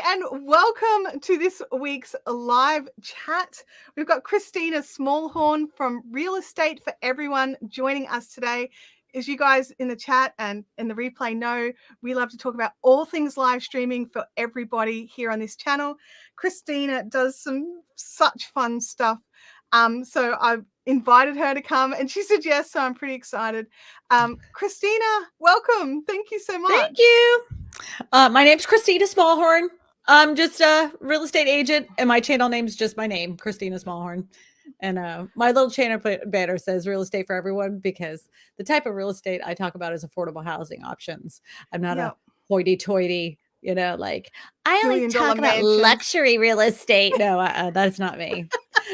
Hi, and welcome to this week's live chat. We've got Kristina Smallhorn from Real Estate for Everyone joining us today. As you guys in the chat and in the replay know, we love to talk about all things live streaming for everybody here on this channel. Kristina does some such fun stuff. So I've invited her to come and she said yes, so I'm pretty excited. Kristina, welcome. Thank you so much. Thank you. My name's Kristina Smallhorn. I'm just a real estate agent, and my channel name's just my name, Kristina Smallhorn. And my little channel banner says Real Estate for Everyone because the type of real estate I talk about is affordable housing options. I'm not a hoity-toity, like I only talk about luxury real estate. No, that's not me.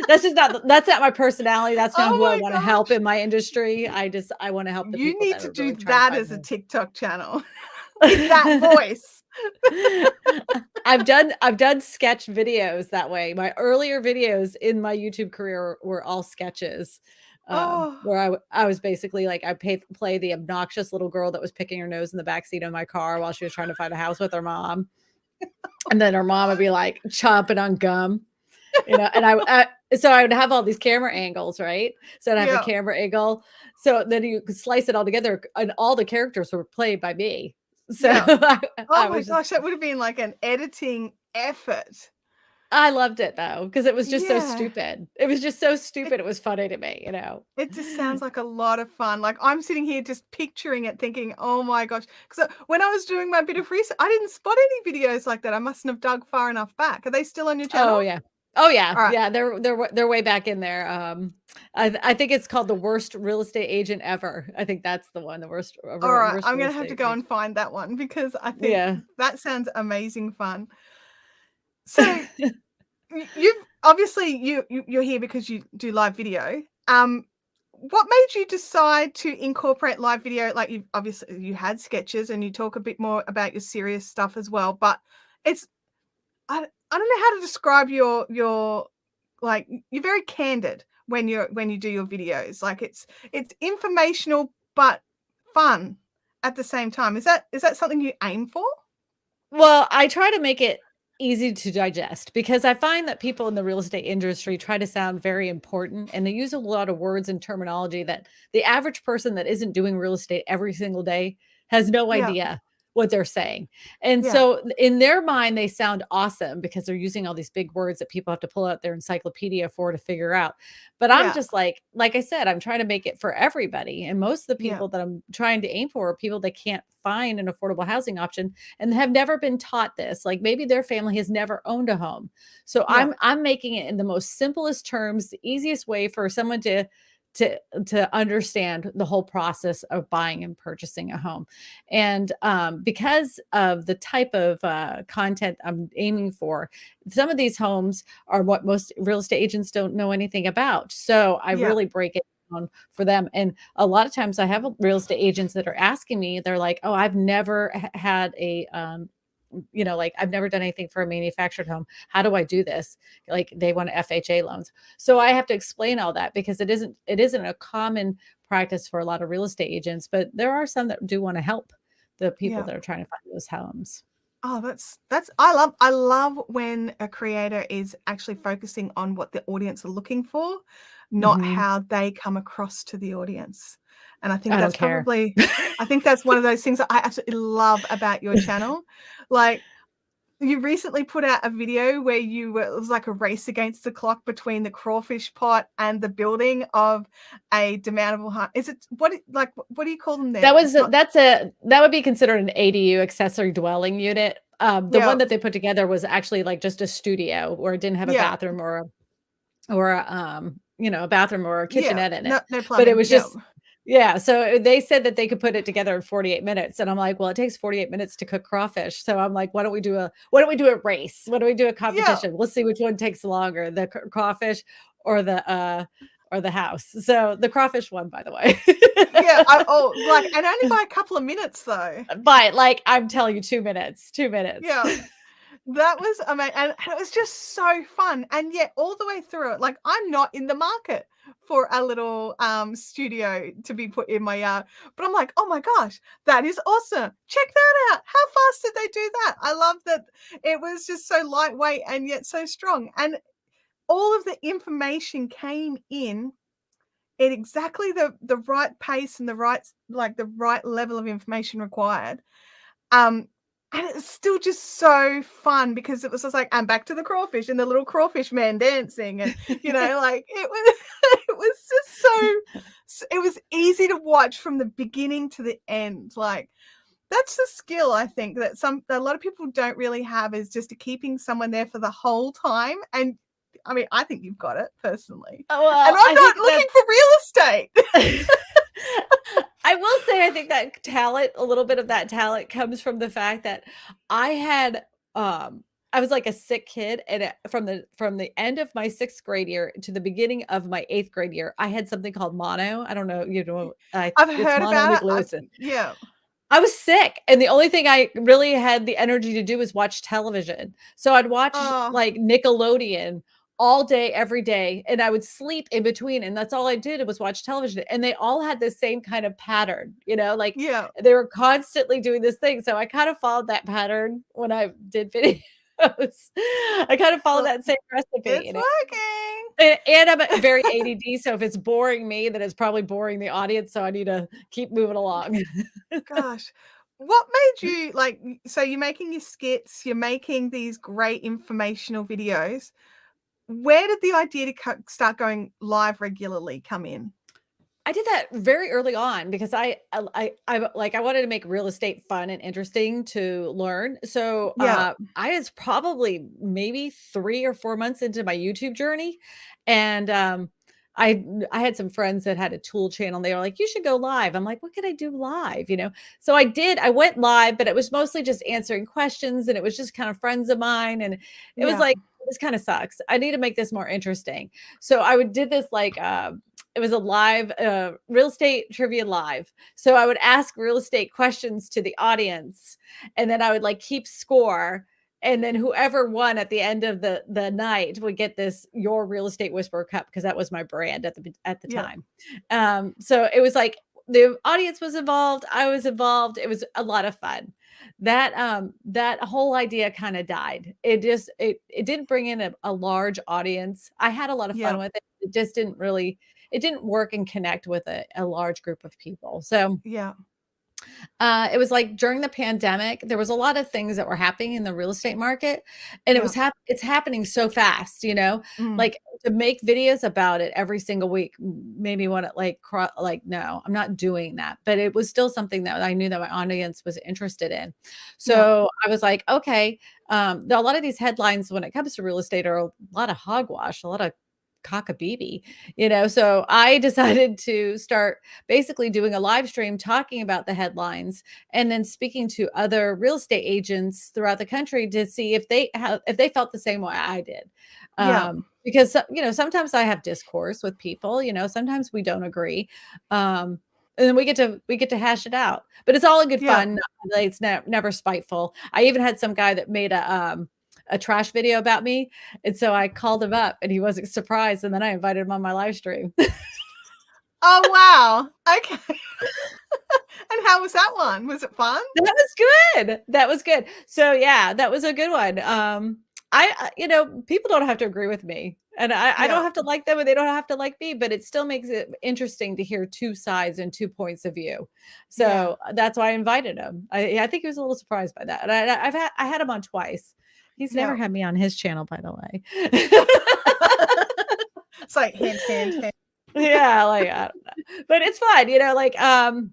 That's not my personality. That's not who I want to help in my industry. I want to help the people. You need to do that as a TikTok channel. With that voice. I've done sketch videos that way. My earlier videos in my YouTube career were all sketches. Where I was basically like, I play the obnoxious little girl that was picking her nose in the backseat of my car while she was trying to find a house with her mom. And then her mom would be like chomping on gum, and so I would have all these camera angles, right? So I'd have a camera angle. So then you could slice it all together and all the characters were played by me. So oh my gosh, that would have been like an editing effort. I loved it though, because it was just so stupid. It was just so stupid. It was funny to me, It just sounds like a lot of fun. Like I'm sitting here just picturing it thinking, oh my gosh. Because when I was doing my bit of research, I didn't spot any videos like that. I mustn't have dug far enough back. Are they still on your channel? Oh yeah. Oh yeah. Right. Yeah. They're way back in there. I think it's called The Worst Real Estate Agent Ever. I think that's the one, the worst. All right. I'm going to have to go and find that one because I think that sounds amazing fun. So you've obviously you're here because you do live video. What made you decide to incorporate live video? Like you had sketches and you talk a bit more about your serious stuff as well, but I don't know how to describe your like you're very candid when you do your videos. Like it's informational but fun at the same time. Is that something you aim for? Well, I try to make it easy to digest because I find that people in the real estate industry try to sound very important and they use a lot of words and terminology that the average person that isn't doing real estate every single day has no idea what they're saying. And so in their mind, they sound awesome because they're using all these big words that people have to pull out their encyclopedia for to figure out. But I'm just like I said, I'm trying to make it for everybody. And most of the people that I'm trying to aim for are people that can't find an affordable housing option and have never been taught this. Like maybe their family has never owned a home. So I'm making it in the most simplest terms, the easiest way for someone to understand the whole process of buying and purchasing a home. And because of the type of content I'm aiming for, some of these homes are what most real estate agents don't know anything about. So I really break it down for them. And a lot of times I have real estate agents that are asking me, they're like, oh, I've never had a like I've never done anything for a manufactured home. How do I do this? Like they want FHA loans. So I have to explain all that because it isn't a common practice for a lot of real estate agents, but there are some that do want to help the people that are trying to find those homes. Oh, that's I love when a creator is actually focusing on what the audience are looking for, not how they come across to the audience. And I think that's probably, I think that's one of those things that I absolutely love about your channel. Like you recently put out a video where it was like a race against the clock between the crawfish pot and the building of a demountable home. Is it what do you call them there? That would be considered an ADU, accessory dwelling unit. The one that they put together was actually like just a studio where it didn't have a bathroom or a bathroom or a kitchenette in it. No plumbing. But it was just so they said that they could put it together in 48 minutes. And I'm like, well, it takes 48 minutes to cook crawfish. So I'm like, why don't we do a race? Why don't we do a competition? Let's see which one takes longer, the crawfish or the house. So the crawfish won, by the way. And only by a couple of minutes though. But like, I'm telling you, 2 minutes. Yeah. That was amazing. And it was just so fun. And yet all the way through it, like I'm not in the market for a little studio to be put in my yard. But I'm like, oh my gosh, that is awesome. Check that out. How fast did they do that? I love that it was just so lightweight and yet so strong. And all of the information came in at exactly the right pace and the right level of information required. And it's still just so fun because it was just like, and back to the crawfish and the little crawfish man dancing, and like it was it was just it was easy to watch from the beginning to the end. Like, that's the skill I think that a lot of people don't really have, is just keeping someone there for the whole time. And I mean, I think you've got it personally. Well, and I'm not looking for real estate. I will say, I think that talent, a little bit of that talent comes from the fact that I was like a sick kid, and from the end of my 6th grade year to the beginning of my 8th grade year, I had something called mono. I don't know, I've it's heard about it. Yeah. I was sick, and the only thing I really had the energy to do was watch television. So I'd watch like Nickelodeon all day, every day, and I would sleep in between, and that's all I did was watch television. And they all had the same kind of pattern, like they were constantly doing this thing. So I kind of followed that pattern when I did videos. I kind of followed that same recipe. It's working. And I'm very ADD, so if it's boring me, then it's probably boring the audience. So I need to keep moving along. Gosh, what made you so you're making your skits, you're making these great informational videos. Where did the idea to start going live regularly come in? I did that very early on because I wanted to make real estate fun and interesting to learn. So I was probably maybe 3 or 4 months into my YouTube journey, and I had some friends that had a tool channel. They were like, "You should go live." I'm like, "What could I do live?" So I did. I went live, but it was mostly just answering questions, and it was just kind of friends of mine, and it was like, this kind of sucks. I need to make this more interesting. So I did this it was a live real estate trivia live. So I would ask real estate questions to the audience, and then I would keep score. And then whoever won at the end of the night would get this Your Real Estate Whisperer cup, because that was my brand at the time. So it was like the audience was involved, I was involved. It was a lot of fun. That whole idea kind of died. It didn't bring in a large audience. I had a lot of fun with it. It just didn't work and connect with a large group of people. So it was like during the pandemic, there was a lot of things that were happening in the real estate market, and it's happening so fast, like to make videos about it every single week, maybe want to no, I'm not doing that, but it was still something that I knew that my audience was interested in. So I was like, okay, a lot of these headlines when it comes to real estate are a lot of hogwash, a lot of cockababy, so I decided to start basically doing a live stream talking about the headlines, and then speaking to other real estate agents throughout the country to see if they felt the same way I did. Because sometimes I have discourse with people, sometimes we don't agree. And then we get to hash it out, but it's all in good fun. It's never spiteful. I even had some guy that made a trash video about me. And so I called him up, and he wasn't surprised. And then I invited him on my live stream. Oh, wow. Okay. And how was that one? Was it fun? That was good. That was good. So yeah, that was a good one. People don't have to agree with me, and I don't have to like them, and they don't have to like me, but it still makes it interesting to hear 2 sides and 2 points of view. So that's why I invited him. I think he was a little surprised by that. And I had him on twice. He's never had me on his channel, by the way. It's like hint, hint, hint. Yeah, I don't know. But it's fun,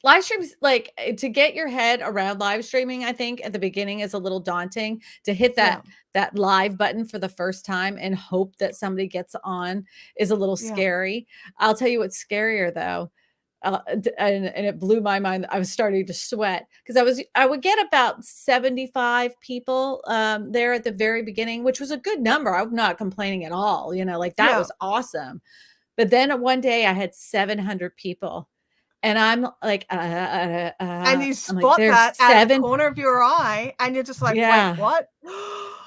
live streams, to get your head around live streaming, I think at the beginning is a little daunting. To hit that live button for the first time and hope that somebody gets on is a little scary. I'll tell you what's scarier though. And it blew my mind. I was starting to sweat because I would get about 75 people there at the very beginning, which was a good number. I'm not complaining at all. That was awesome. But then one day I had 700 people, and I'm like, and you spot that at the corner of your eye, and you're just like, wait, what?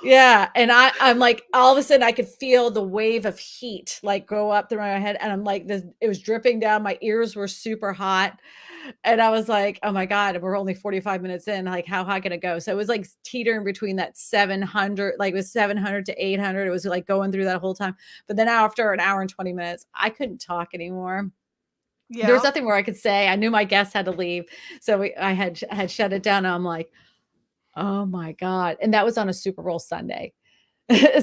Yeah. And I'm like, all of a sudden I could feel the wave of heat go up through my head. And I'm like, it was dripping down. My ears were super hot. And I was like, oh my God, we're only 45 minutes in. Like, how high can it go? So it was like teetering between that 700, like it was 700 to 800. It was like going through that whole time. But then after an hour and 20 minutes, I couldn't talk anymore. There was nothing more I could say. I knew my guests had to leave. So I had shut it down. And I'm like, oh my God. And that was on a Super Bowl Sunday.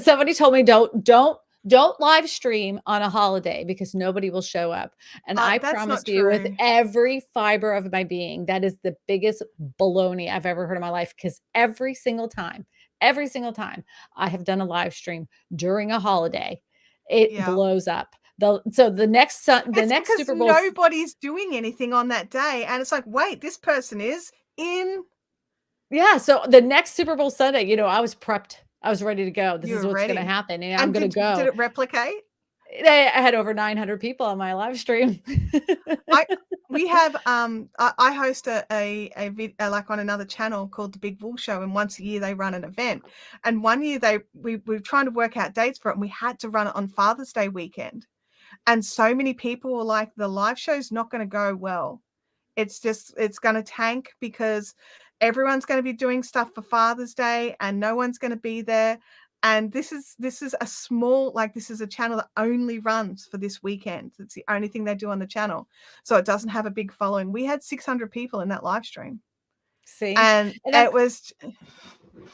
Somebody told me don't live stream on a holiday because nobody will show up. And I promise you with every fiber of my being, that is the biggest baloney I've ever heard in my life. Because every single time I have done a live stream during a holiday, it blows up. So the next Super Bowl, nobody's doing anything on that day. And it's like, wait, this person is in. Yeah. So the next Super Bowl Sunday, I was prepped. I was ready to go. This is what's going to happen. And I'm going to go. Did it replicate? I had over 900 people on my live stream. We have I host a video like on another channel called The Big Wool Show, and once a year they run an event. And one year we were trying to work out dates for it, and we had to run it on Father's Day weekend. And so many people were like, the live show's not going to go well. It's going to tank because everyone's going to be doing stuff for Father's Day and no one's going to be there. And this is a small, like, this is a channel that only runs for this weekend. It's the only thing they do on the channel. So it doesn't have a big following. We had 600 people in that live stream. See? And it was...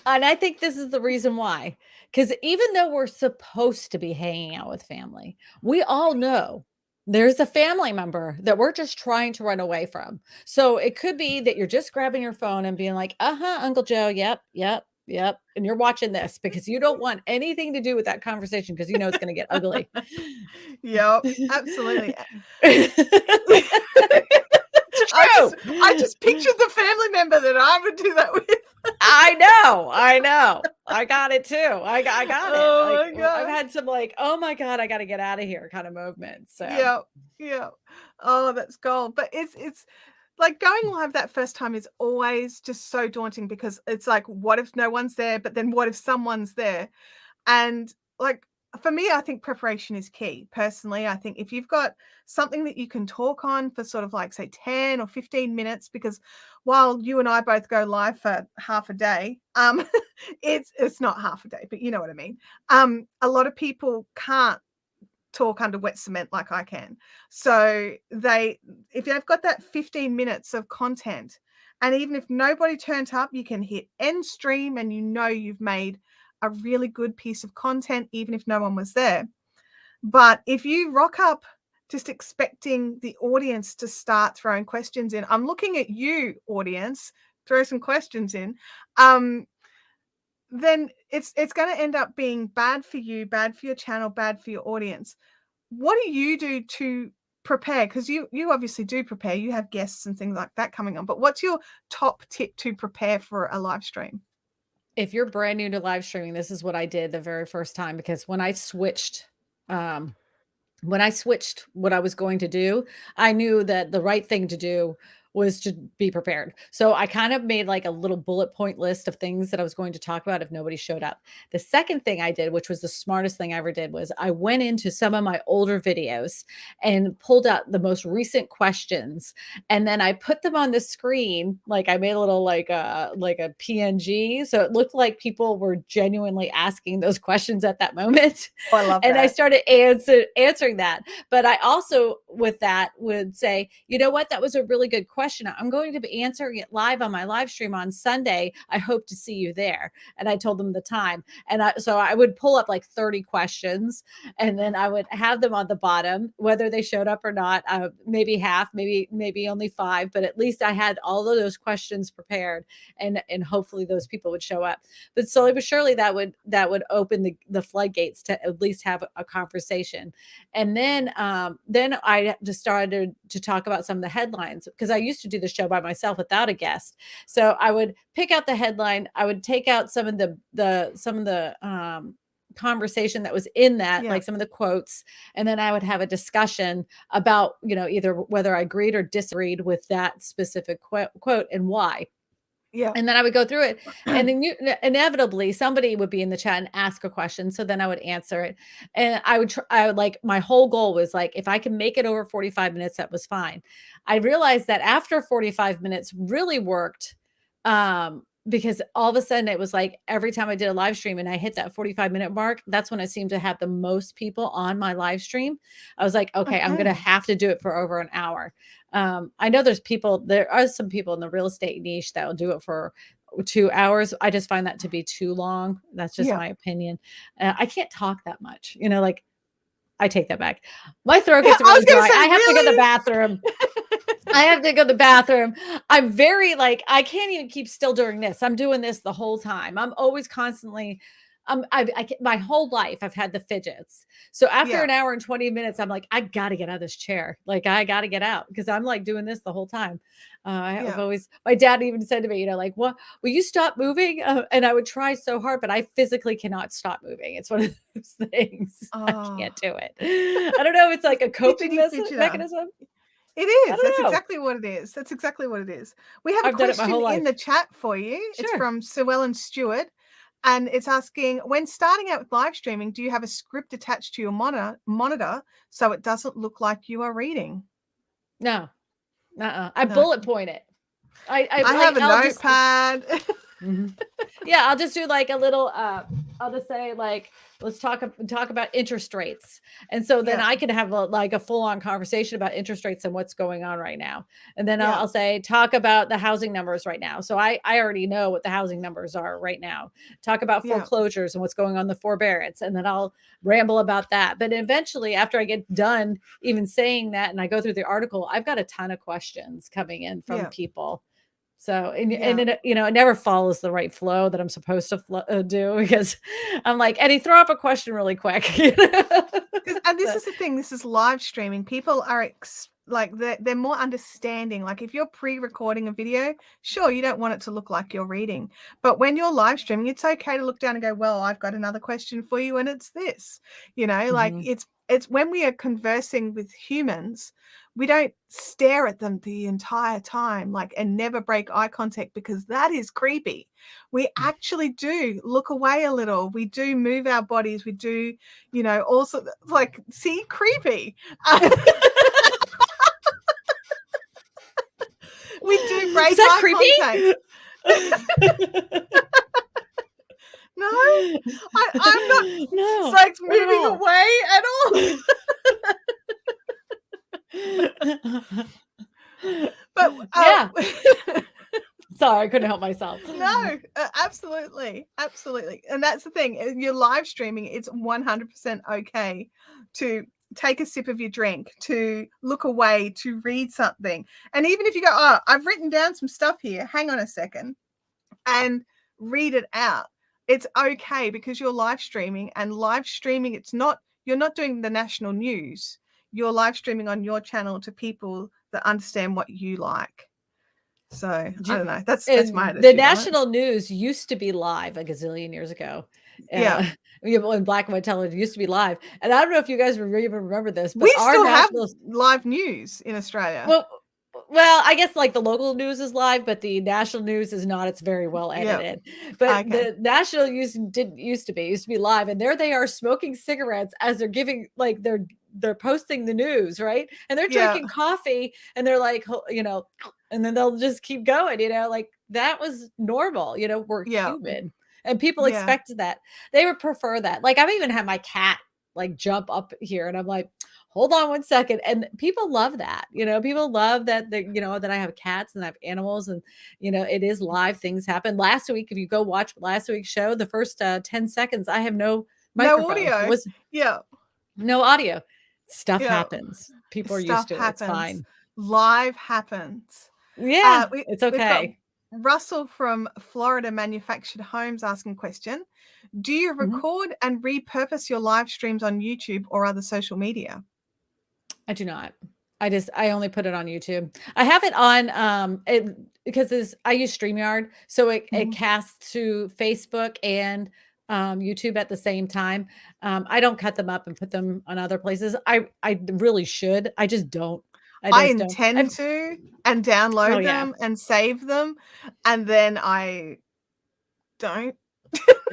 And I think this is the reason why. Because even though we're supposed to be hanging out with family, we all know there's a family member that we're just trying to run away from. So it could be that you're just grabbing your phone and being like, Uncle Joe, yep. And you're watching this because you don't want anything to do with that conversation because you know it's going to get ugly. Yep, absolutely. True. I just pictured the family member that I would do that with. I know. I got it too. I got it. Oh my God. I've had some like, oh my God, I got to get out of here kind of movements. So yeah. Oh, that's gold. But it's like going live that first time is always just so daunting because it's like, what if no one's there? But then what if someone's there? And like, for me, I think preparation is key. Personally, I think if you've got something that you can talk on for sort of like, say, 10 or 15 minutes, because while you and I both go live for half a day, it's not half a day, but you know what I mean. A lot of people can't talk under wet cement like I can. So if they've got that 15 minutes of content, and even if nobody turns up, you can hit end stream and you've made a really good piece of content, even if no one was there. But if you rock up just expecting the audience to start throwing questions in, I'm looking at you, audience, throw some questions in, then it's going to end up being bad for you, bad for your channel, bad for your audience. What do you do to prepare? Because you obviously do prepare. You have guests and things like that coming on. But what's your top tip to prepare for a live stream? If you're brand new to live streaming, this is what I did the very first time, because when I switched what I was going to do, I knew that the right thing to do was to be prepared. So I kind of made like a little bullet point list of things that I was going to talk about if nobody showed up. The second thing I did, which was the smartest thing I ever did, was I went into some of my older videos and pulled out the most recent questions. And then I put them on the screen. Like I made a little like a PNG. So it looked like people were genuinely asking those questions at that moment. Oh, I love that. And I started answering that. But I also, with that, would say, you know what? That was a really good question. I'm going to be answering it live on my live stream on Sunday. I hope to see you there. And I told them the time. And so I would pull up like 30 questions, and then I would have them on the bottom, whether they showed up or not, maybe half, maybe only 5, but at least I had all of those questions prepared, and hopefully those people would show up. But slowly but surely that would open the floodgates to at least have a conversation. And then I just started to talk about some of the headlines, because I used to do the show by myself without a guest. So I would pick out the headline. I would take out some of the conversation that was in that, like some of the quotes. And then I would have a discussion about, either whether I agreed or disagreed with that specific quote and why. Yeah. And then I would go through it, and then inevitably somebody would be in the chat and ask a question. So then I would answer it. And I would like, my whole goal was like, if I can make it over 45 minutes, that was fine. I realized that after 45 minutes really worked, because all of a sudden it was like every time I did a live stream and I hit that 45-minute mark, that's when I seemed to have the most people on my live stream. I was like, okay, I'm going to have to do it for over an hour. I know there are some people in the real estate niche that will do it for 2 hours. I just find that to be too long. That's just my opinion. I can't talk that much, like, I take that back. My throat gets really dry. I have to go to the bathroom. I have to go to the bathroom. I'm very like, I can't even keep still during this. I'm doing this the whole time. I'm always constantly, my whole life I've had the fidgets. So after an hour and 20 minutes, I'm like, I got to get out of this chair. Like, I got to get out, because I'm like doing this the whole time. I've always, my dad even said to me, like, what, will you stop moving? And I would try so hard, but I physically cannot stop moving. It's one of those things. I can't do it. I don't know. It's like a coping mechanism. It is. That's exactly what it is. That's exactly what it is. We have a question in the chat for you. Sure. It's from Sue Ellen Stewart. And it's asking, when starting out with live streaming, do you have a script attached to your monitor so it doesn't look like you are reading? No. I bullet point it. I have a notepad. Yeah, I'll just do like a little, I'll just say like, let's talk about interest rates. And so then I could have a full-on conversation about interest rates and what's going on right now. And then I'll say, talk about the housing numbers right now. So I already know what the housing numbers are right now. Talk about foreclosures and what's going on, the forbearance. And then I'll ramble about that. But eventually, after I get done even saying that, and I go through the article, I've got a ton of questions coming in from people. So, and it, it never follows the right flow that I'm supposed to do, because I'm like, Eddie, throw up a question really quick. And this is the thing, this is live streaming. People are like, they're more understanding. Like, if you're pre-recording a video, sure, you don't want it to look like you're reading. But when you're live streaming, it's okay to look down and go, well, I've got another question for you, and it's this, like it's when we are conversing with humans, we don't stare at them the entire time, like, and never break eye contact, because that is creepy. We actually do look away a little. We do move our bodies. We do, also, like, see, creepy. We do break eye contact. No, I'm not like moving away at all. But sorry, I couldn't help myself. No, absolutely. And that's the thing. You're live streaming. It's 100% okay to take a sip of your drink, to look away, to read something. And even if you go, oh, I've written down some stuff here, hang on a second, and read it out. It's okay, because you're live streaming, and live streaming, you're not doing the national news. You're live streaming on your channel to people that understand what you like. So I don't know. That's my attitude. The national news used to be live a gazillion years ago. In black and white television, used to be live. And I don't know if you guys even remember this, but we still have live news in Australia. Well, I guess like the local news is live, but the national news is not. It's very well edited. But the national news used to be live, and there they are smoking cigarettes as they're giving, like, they're posting the news, right? And they're drinking coffee, and they're like, and then they'll just keep going, like, that was normal, we're human, and people expected that. They would prefer that. Like, I've even had my cat like jump up here, and I'm like, hold on one second. And people love that, people love that, that I have cats and I have animals, and, it is live. Things happen. Last week, if you go watch last week's show, the first 10 seconds, I have no microphone. No audio. No audio. Stuff happens. People are used to it. It's fine. Live happens. Yeah, it's okay. Russell from Florida Manufactured Homes asking question. Do you record and repurpose your live streams on YouTube or other social media? I do not. I only put it on YouTube. I have it on because I use StreamYard, so it casts to Facebook and YouTube at the same time. I don't cut them up and put them on other places. I really should. I just don't. I just don't. intend to and Oh, download yeah. them and save them, and then I don't.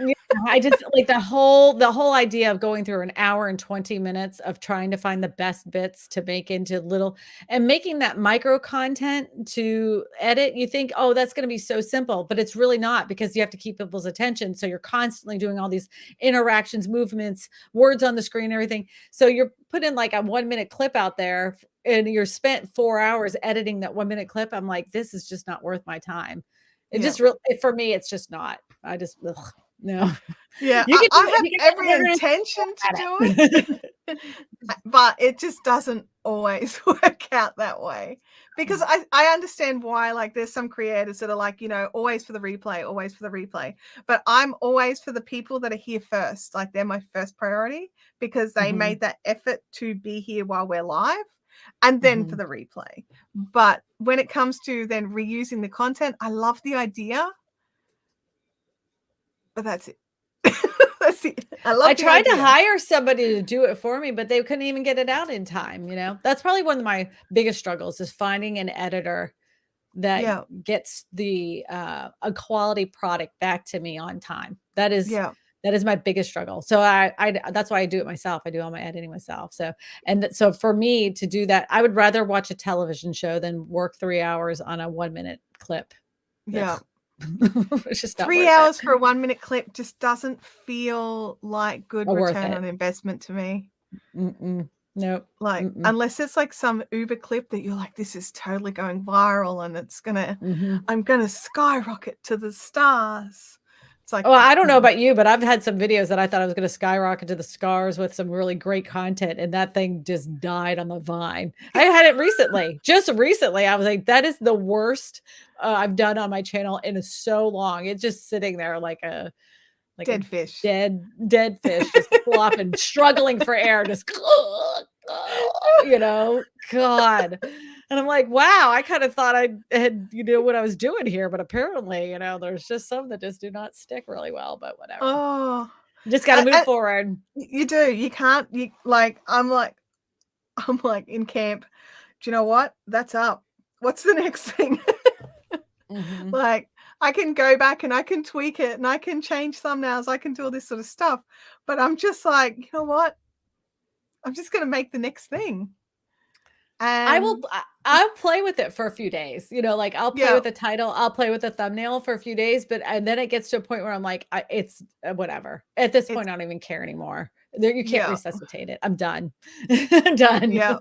Yeah, I just like the whole idea of going through an hour and 20 minutes of trying to find the best bits to make into little and making that micro content to edit. You think, "Oh, that's gonna be so simple," but it's really not because you have to keep people's attention. So you're constantly doing all these interactions, movements, words on the screen, everything. So you're putting like a 1-minute clip out there and you're spent 4 hours editing that 1-minute clip. I'm like, "This is just not worth my time." It Yeah. just real for me, it's just not. I just ugh. No. Yeah, You can do I it. have You can every get better intention to do at it, it. but it just doesn't always work out that way. Because I understand why, like, there's some creators that are like, always for the replay, always for the replay. But I'm always for the people that are here first. Like, they're my first priority because they Mhm, made that effort to be here while we're live, and then for mhm. the replay. But when it comes to then reusing the content, I love the idea, but that's it. That's it. I I love the tried to idea. hire somebody to do it for me, but they couldn't even get it out in time, you know? That's probably one of my biggest struggles is finding an editor that Yeah, gets a quality product back to me on time. That is my biggest struggle. So I that's why I do it myself. I do all my editing myself. So so for me to do that, I would rather watch a television show than work 3 hours on a 1-minute clip. yeah. Ugh. It's just not 3 worth it. hours for a 1-minute clip just doesn't feel like good Not worth return it. on investment to me. Mm-mm. Nope. Like, Mm-mm. unless it's like some Uber clip that you're like, "This is totally going viral and Mhm. I'm gonna skyrocket to the stars." It's like, Well, I don't know no. about you, but I've had some videos that I thought I was gonna skyrocket to the stars with some really great content, and that thing just died on the vine. I had it recently. Just recently, I was like, "That is the worst, I've done on my channel in so long." It's just sitting there like a Dead fish. dead fish just flopping, struggling for air, just you know, God. And I'm like, wow, I kind of thought I had, what I was doing here, but apparently, there's just some that just do not stick really well, but whatever. Oh, Just got to move and forward. you do. You can't you like, I'm like in camp. Do you know what? That's up. What's the next thing? Hmm. Like, I can go back and I can tweak it and I can change thumbnails, I can do all this sort of stuff, but I'm just like, "You know what? I'm just gonna make the next thing." And I'll play with it for a few days. Like I'll play yeah, with the title, I'll play with the thumbnail for a few days, but and then it gets to a point where I'm like, it's whatever. At this it's point, I don't even care anymore. There, you can't yeah, resuscitate it. I'm done. I'm done. yeah.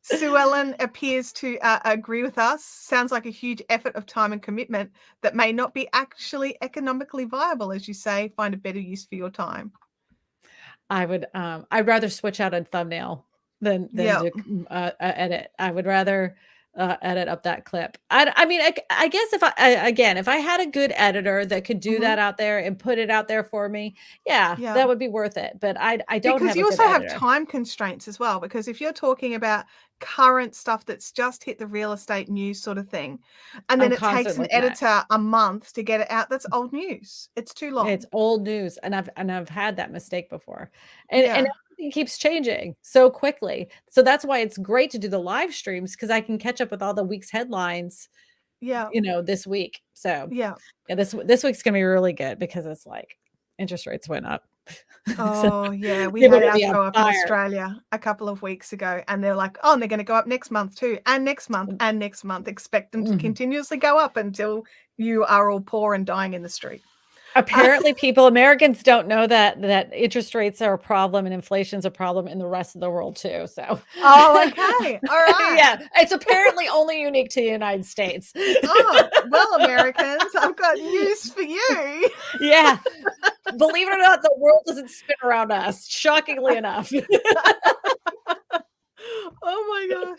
Sue Ellen appears to, agree with us. Sounds like a huge effort of time and commitment that may not be actually economically viable, as you say, find a better use for your time. I'd rather switch out a thumbnail than Yeah, to edit. I would rather edit up that clip. I mean, I guess again, if I had a good editor that could do mhm, that out there and put it out there for me, yeah, yeah. that would be worth it. But I don't Because have a you good also have editor. time constraints as well, because if you're talking about current stuff that's just hit the real estate news sort of thing, and I'm then it takes constantly an looking at. editor a month to get it out, that's old news. It's too It's long. old news, and I've had that mistake before, and Yeah, everything keeps changing so quickly. So that's why it's great to do the live streams because I can catch up with all the week's headlines, yeah, this week. So yeah. yeah, this week's gonna be really good because it's like interest rates went up. So Oh, yeah, we people are had gonna ours be on go up in fire. Australia a couple of weeks ago, and they're like, "Oh, and they're gonna go up next month too, and next month, Mm, and next month." Expect them to mhm. continuously go up until you are all poor and dying in the street. Apparently, Americans don't know that interest rates are a problem and inflation's a problem in the rest of the world too, so Oh, okay. Alright. yeah, it's apparently only unique to the United States. Oh, well, Americans, I've got news for you. Yeah, believe it or not, the world doesn't spin around us, shockingly enough. Oh my gosh.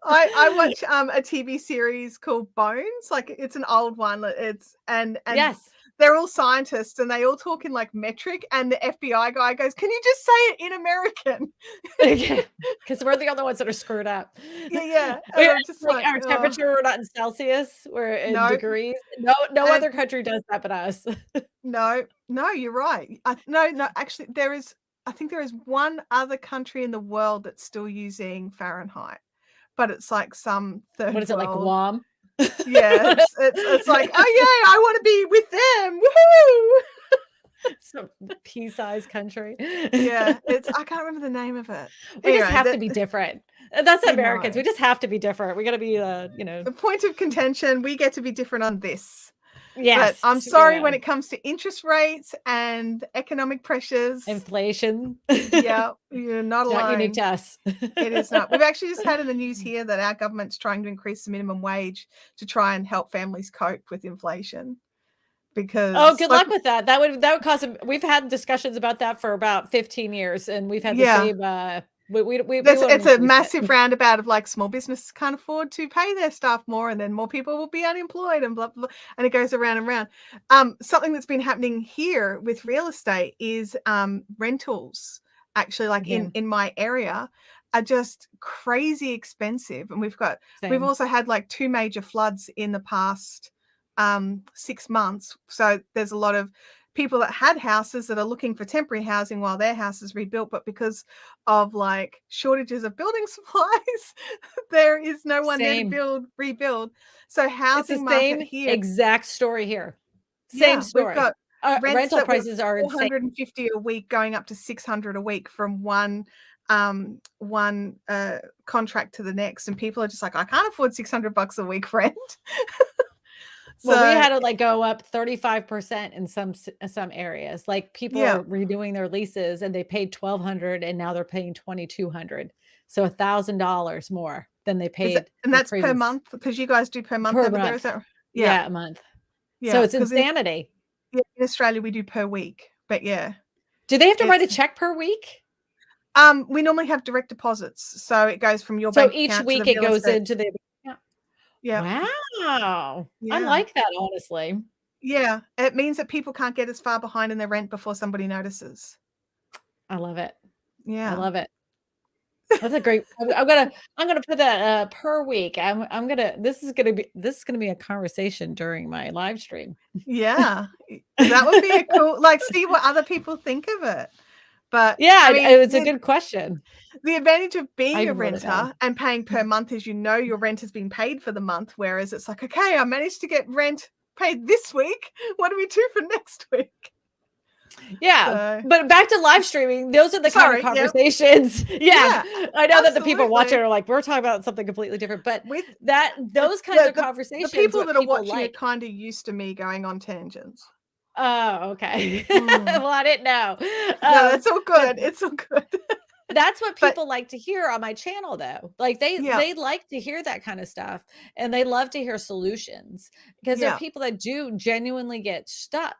I watch, a TV series called Bones, like, it's an old one, it's and Yes. they're all scientists, and they all talk in, like, metric, and the FBI guy goes, "Can you just say it in American?" Yeah, 'cause we're the only ones that are screwed up. Yeah, yeah, and We're I'm just like, like, our "Oh, temperature, we're not in Celsius, we're in nope." degrees. No And other country does that but us. no, no, you're right. No, no, actually, I think there is one other country in the world that's still using Fahrenheit. but it's like some third What is it, like world. Guam? Yeah, it's like, oh yeah, I want to be with them. Woohoo! Some pea-sized country. Yeah, I can't remember the name of it. We just Anyway, have to be different. That's we Americans. know. We just have to be different. We got to be, you know. The point of contention, we get to be different on this. Yes. But I'm sorry when it comes to interest rates and economic pressures. Inflation. Yeah, you're not alone. Not unique to us. It is not. We've actually just had in the news here that our government's trying to increase the minimum wage to try and help families cope with inflation. Because oh, good luck with that. That would cause we've had discussions about that for about 15 years, and we've had the same it's a massive roundabout of like small businesses can't afford to pay their staff more, and then more people will be unemployed and blah, blah, blah, and it goes around and around. Something that's been happening here with real estate is rentals actually, like in my area, are just crazy expensive. And we've also had like 2 major floods in the past 6 months. So there's a lot of people that had houses that are looking for temporary housing while their house is rebuilt, but because of like shortages of building supplies, there is no one there to rebuild. So housing market here, exact story here. Same story. We've got rental prices are insane. $450 a week going up to $600 a week from one contract to the next, and people are just like, I can't afford $600 a week rent. Well, we had to like go up 35% in some areas. Like people are redoing their leases and they paid $1,200 and now they're paying $2,200. So $1,000 more than they paid. And that's per month, because you guys do per month over there, is that? Yeah, a month. Yeah. So it's insanity. In Australia we do per week, but yeah. Do they have to write a check per week? We normally have direct deposits, so it goes from your bank account. So each week it goes into the account. Yeah. Wow. Yeah. I like that, honestly. Yeah. It means that people can't get as far behind in their rent before somebody notices. I love it. Yeah. I love it. That's a great. I'm gonna put that per week. This is gonna be a conversation during my live stream. Yeah. That would be a cool, like, see what other people think of it. But yeah, I mean, it was a good question. The advantage of being a renter and paying per month is, your rent has been paid for the month, whereas it's like, okay, I managed to get rent paid this week. What do we do for next week? Yeah, but back to live streaming, those are the kind of conversations. Yeah, I know that the people watching are like, we're talking about something completely different, but those kinds of conversations, the people that are watching are kind of used to me going on tangents. Oh, okay. Well, I didn't know. No, it's all good. It's all good. That's what people like to hear on my channel, though. Like they like to hear that kind of stuff, and they love to hear solutions, because there are people that do genuinely get stuck.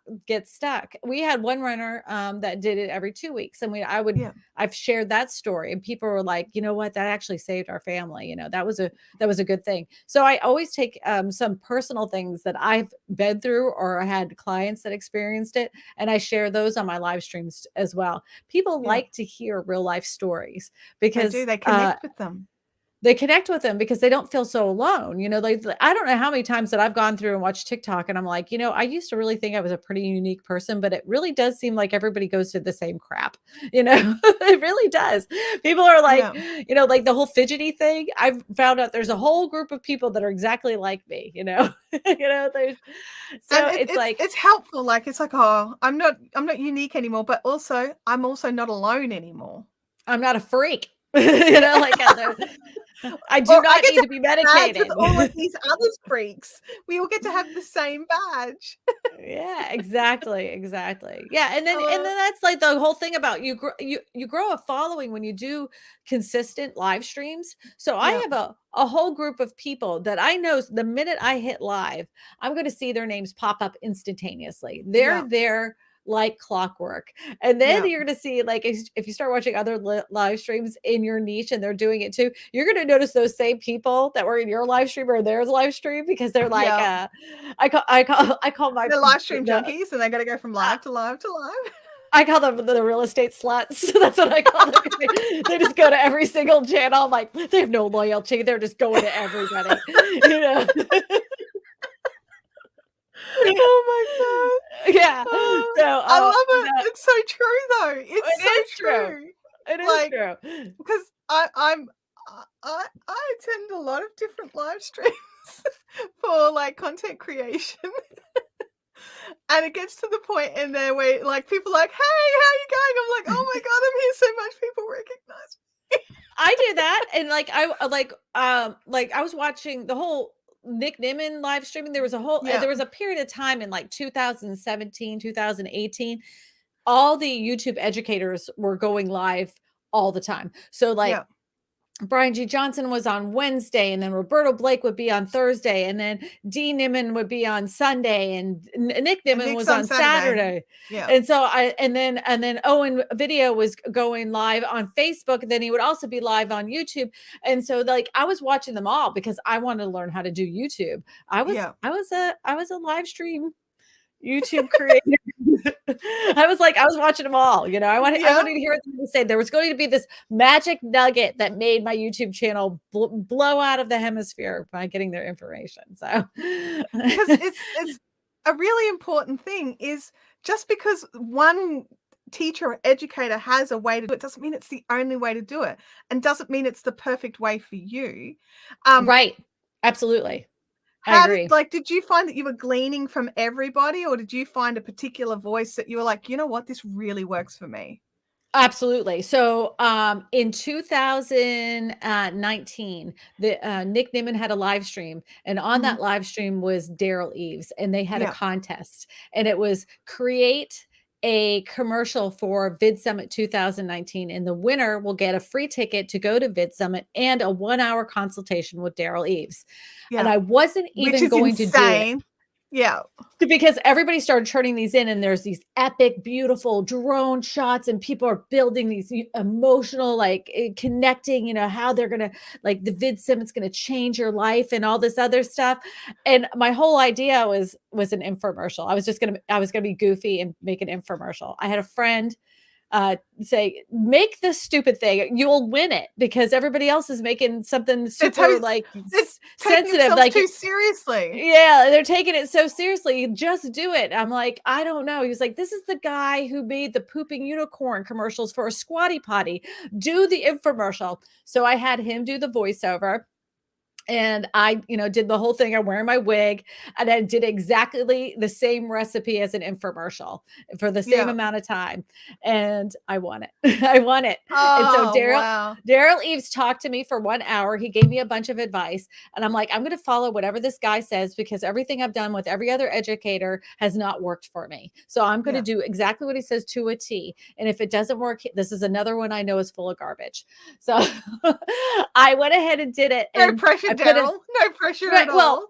We had one runner that did it every 2 weeks, and I've shared that story, and people were like, you know what, that actually saved our family. That was a good thing. So I always take some personal things that I've been through or had clients that experienced it, and I share those on my live streams as well. People like to hear real life stories, because they connect with them. They connect with them because they don't feel so alone. Like, I don't know how many times that I've gone through and watched TikTok and I'm like, I used to really think I was a pretty unique person, but it really does seem like everybody goes through the same crap. It really does. People are like, like the whole fidgety thing. I've found out there's a whole group of people that are exactly like me, it's helpful. Like, it's like, oh, I'm not unique anymore, but also I'm also not alone anymore. I'm not a freak. I do not need to be medicated. With all of these other freaks, we all get to have the same badge. Yeah, exactly. Yeah, and then that's like the whole thing about you grow a following when you do consistent live streams. So I have a whole group of people that I know the minute I hit live, I'm going to see their names pop up instantaneously. They're there like clockwork. And then you're going to see, like, if you start watching other live streams in your niche and they're doing it too, you're going to notice those same people that were in your live stream or theirs live stream, because they're like, I call my the live stream junkies, and they got to go from live to live to live. I call them the real estate sluts. That's what I call them. They just go to every single channel. I'm like, they have no loyalty. They're just going to everybody. Oh my god! Yeah, so I love it. It's so true, though. It's so true. It is true, because I attend a lot of different live streams for like content creation. And it gets to the point in there where like people are like, hey, how you going? I'm like, oh my God, I'm here so much people recognize me. I do that. And like I was watching the whole Nick Nimmin live streaming. There was a period of time in like 2017, 2018. All the YouTube educators were going live all the time. So like Brian G. Johnson was on Wednesday, and then Roberto Blake would be on Thursday, and then Dee Nimmin would be on Sunday, and Nick Nimmin was on Saturday. Yeah. And so and then Owen Video was going live on Facebook, and then he would also be live on YouTube. And so like I was watching them all because I wanted to learn how to do YouTube. I was a live stream YouTube creator. I was watching them all, I wanted to hear what they say. There was going to be this magic nugget that made my YouTube channel blow out of the hemisphere by getting their information. So because it's a really important thing is just because one teacher or educator has a way to do it doesn't mean it's the only way to do it, and doesn't mean it's the perfect way for you. Right. Absolutely. I agree. Did you find that you were gleaning from everybody, or did you find a particular voice that you were like, you know what, this really works for me? Absolutely. So in 2019, Nick Nimmin had a live stream, and on that live stream was Daryl Eves, and they had a contest, and it was create a commercial for Vid Summit 2019, and the winner will get a free ticket to go to Vid Summit and a 1-hour consultation with Daryl Eves. And I wasn't even going to do it. Yeah. Because everybody started turning these in, and there's these epic, beautiful drone shots, and people are building these emotional, like connecting, how they're going to, like the Vid Summit's going to change your life and all this other stuff. And my whole idea was an infomercial. I was going to be goofy and make an infomercial. I had a friend say, make this stupid thing, you'll win it, because everybody else is making something super sensitive, like too seriously. Yeah, they're taking it so seriously. Just do it. I'm like, I don't know. He was like, this is the guy who made the pooping unicorn commercials for a squatty potty. Do the infomercial. So I had him do the voiceover. And I, did the whole thing. I'm wearing my wig, and I did exactly the same recipe as an infomercial for the same amount of time. And I won it. I won it. Oh, and so wow. Daryl Eves talked to me for 1 hour. He gave me a bunch of advice, and I'm like, I'm going to follow whatever this guy says, because everything I've done with every other educator has not worked for me. So I'm going to do exactly what he says to a T. And if it doesn't work, this is another one I know is full of garbage. So I went ahead and did it. No pressure, Daryl. No pressure at all. Well,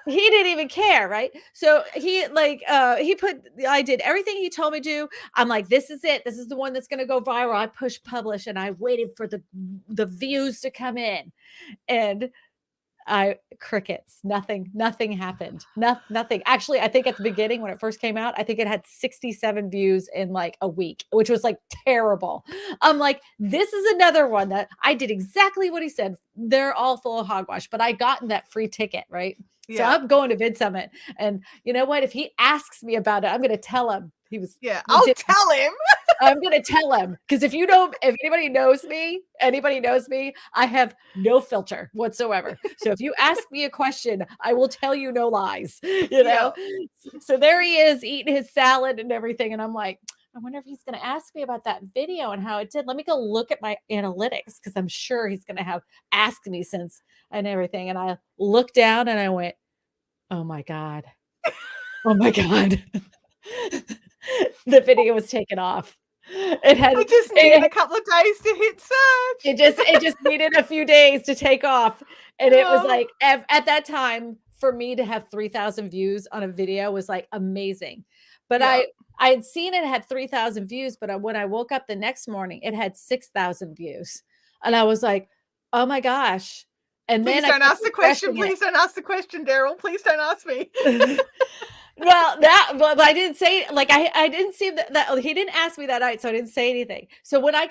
he didn't even care, right? So I did everything he told me to do. I'm like, this is it. This is the one that's going to go viral. I pushed publish, and I waited for the views to come in, and crickets. Nothing happened. Nothing. Actually, I think at the beginning when it first came out, I think it had 67 views in like a week, which was like terrible. I'm like, this is another one that I did exactly what he said. They're all full of hogwash, but I got that free ticket, right? Yeah. So I'm going to Vid Summit, and you know what? If he asks me about it, I'm going to tell him. I'll tell him. I'm going to tell him, because if anybody knows me, I have no filter whatsoever. So if you ask me a question, I will tell you no lies, So there he is eating his salad and everything. And I'm like, I wonder if he's going to ask me about that video and how it did. Let me go look at my analytics, because I'm sure he's going to have asked me since and everything. And I looked down and I went, oh my God. Oh my God. The video was taken off. It just needed a couple of days to hit search. It just needed a few days to take off. And it was like, at that time, for me to have 3,000 views on a video was like amazing. But I had seen it had 3,000 views, but when I woke up the next morning, it had 6,000 views. And I was like, oh my gosh. And Please don't ask the question. Please don't ask the question, Daryl. Please don't ask me. Well, I didn't say, like, I didn't see that he didn't ask me that night, so I didn't say anything. So when I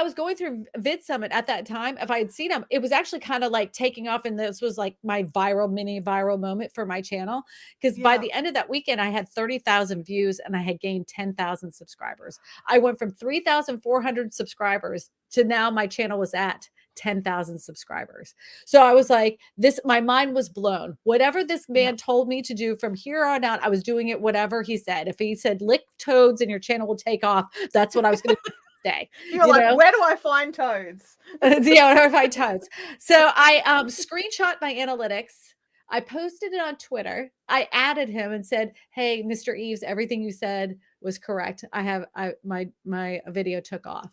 was going through Vid Summit at that time, if I had seen him, it was actually kind of like taking off. And this was like my mini viral moment for my channel. Because by the end of that weekend, I had 30,000 views and I had gained 10,000 subscribers. I went from 3,400 subscribers to now my channel was at 10,000 subscribers. So I was like, my mind was blown. Whatever this man told me to do from here on out, I was doing it, whatever he said. If he said, lick toads and your channel will take off, that's what I was going to do today. You're like, where do I find toads? Yeah, where do I find toads? So I screenshot my analytics. I posted it on Twitter. I added him and said, hey, Mr. Eves, everything you said was correct. My video took off.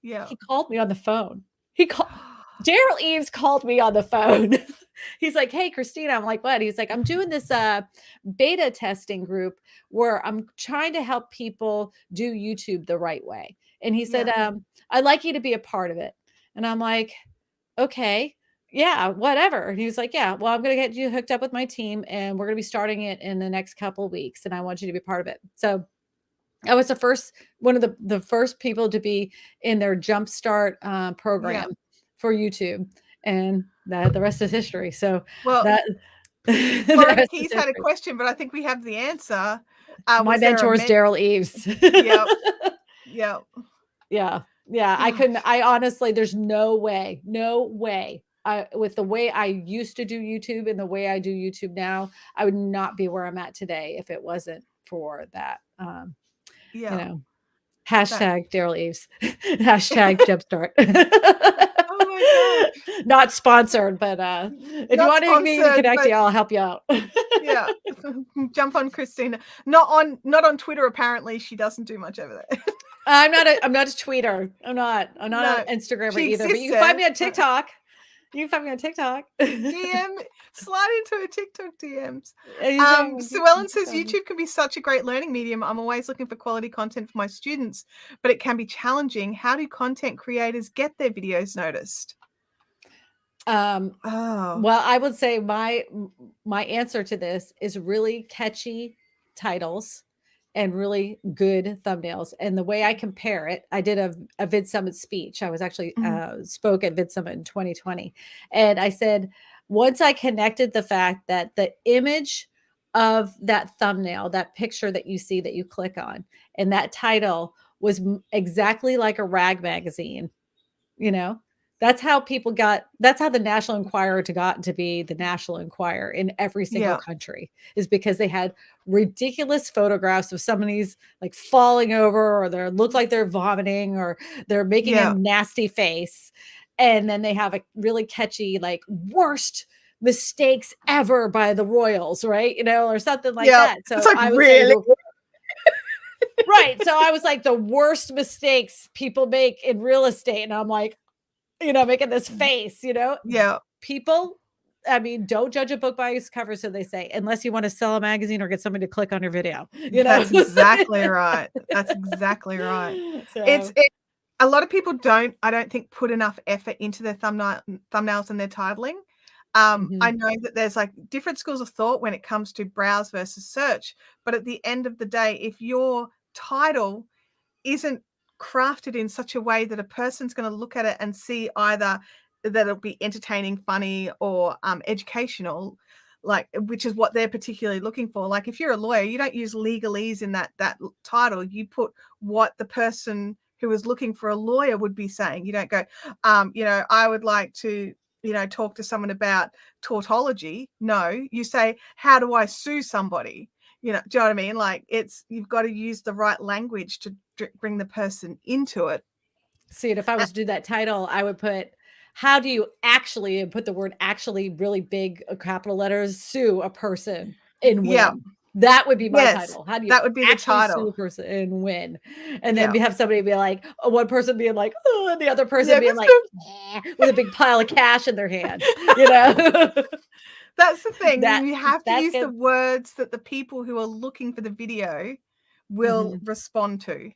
Yeah. He called me on the phone. Daryl Eves called me on the phone. He's like, hey, Kristina. I'm like, what? He's like, I'm doing this beta testing group where I'm trying to help people do YouTube the right way. And he said, I'd like you to be a part of it. And I'm like, okay. Yeah, whatever. And he was like, yeah, well, I'm going to get you hooked up with my team and we're going to be starting it in the next couple of weeks. And I want you to be part of it. So I was one of the first people to be in their Jumpstart program for YouTube. And the rest is history. So he's had a question, but I think we have the answer. My mentor is Daryl Eves. Yep. Yep. Yeah. I honestly, there's no way with the way I used to do YouTube and the way I do YouTube now, I would not be where I'm at today if it wasn't for that. You know, hashtag Daryl Eves, hashtag Jumpstart. Oh my gosh. Not sponsored, but if you want me to connect you, I'll help you out. Yeah. Jump on Kristina. Not on Twitter, apparently. She doesn't do much over there. I'm not a tweeter. I'm not an Instagrammer either. But you can find me on TikTok. DM, slide into her TikTok DMs. Sue Ellen says YouTube can be such a great learning medium. I'm always looking for quality content for my students, but it can be challenging. How do content creators get their videos noticed? Well, I would say my answer to this is really catchy titles and really good thumbnails. And the way I compare it, I did a Vid Summit speech. I was actually spoke at Vid Summit in 2020. And I said, once I connected the fact that the image of that thumbnail, that picture that you see that you click on, and that title was exactly like a rag magazine, that's how the National Enquirer got to be the National Enquirer in every single country, is because they had ridiculous photographs of somebody's like falling over, or they look like they're vomiting, or they're making a nasty face. And then they have a really catchy, like, worst mistakes ever by the Royals, right? Or something like that. So it's like, I would really? say right. So I was like, the worst mistakes people make in real estate. And I'm like, making this face, people, I mean, don't judge a book by its cover, so they say, unless you want to sell a magazine or get somebody to click on your video. That's exactly right. That's exactly right. So. It's a lot of people I don't think, put enough effort into their thumbnails and their titling. I know that there's like different schools of thought when it comes to browse versus search, but at the end of the day, if your title isn't crafted in such a way that a person's going to look at it and see either that it'll be entertaining, funny, or educational, like, which is what they're particularly looking for. Like, if you're a lawyer, you don't use legalese in that title. You put what the person who is looking for a lawyer would be saying. You don't go, I would like to, talk to someone about tautology. No, you say, how do I sue somebody? Do you know what I mean? Like, you've got to use the right language to bring the person into it. See, if I was to do that title, I would put, how do you actually, and put the word actually really big capital letters, sue a person and win? Yeah. That would be my title. How do you would be actually the title. sue a person and win? And then we have somebody be like, one person being like, oh, and the other person being like, with a big pile of cash in their hand, That's the thing. You have to use the words that the people who are looking for the video will respond to.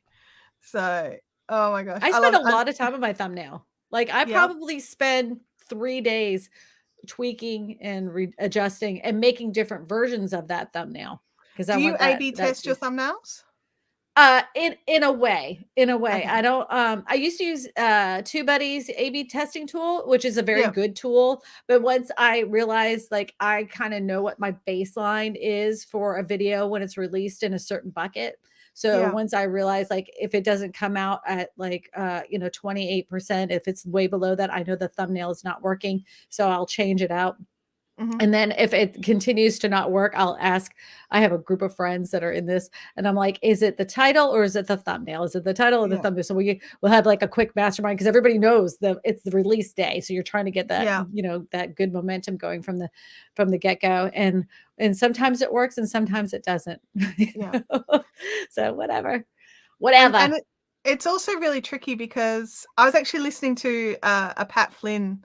So, oh my gosh. I spend a lot of time on my thumbnail. Like, I probably spend 3 days tweaking and adjusting and making different versions of that thumbnail. Do you A/B test your thumbnails? In a way, Okay. I don't, I used to use TubeBuddy's A/B testing tool, which is a very good tool. But once I realized, like, I kind of know what my baseline is for a video when it's released in a certain bucket. So Yeah. once I realize, like, if it doesn't come out at like, 28%, if it's way below that, I know the thumbnail is not working. So I'll change it out. Mhm. And then if it continues to not work, I'll ask. I have a group of friends that are in this, and I'm like, is it the title or is it the thumbnail? Is it the title or the Yeah. thumbnail? So we'll have like a quick mastermind because everybody knows it's the release day. So you're trying to get that, Yeah. that good momentum going from the get-go. And sometimes it works and sometimes it doesn't. Yeah. So whatever. And it's also really tricky because I was actually listening to a Pat Flynn,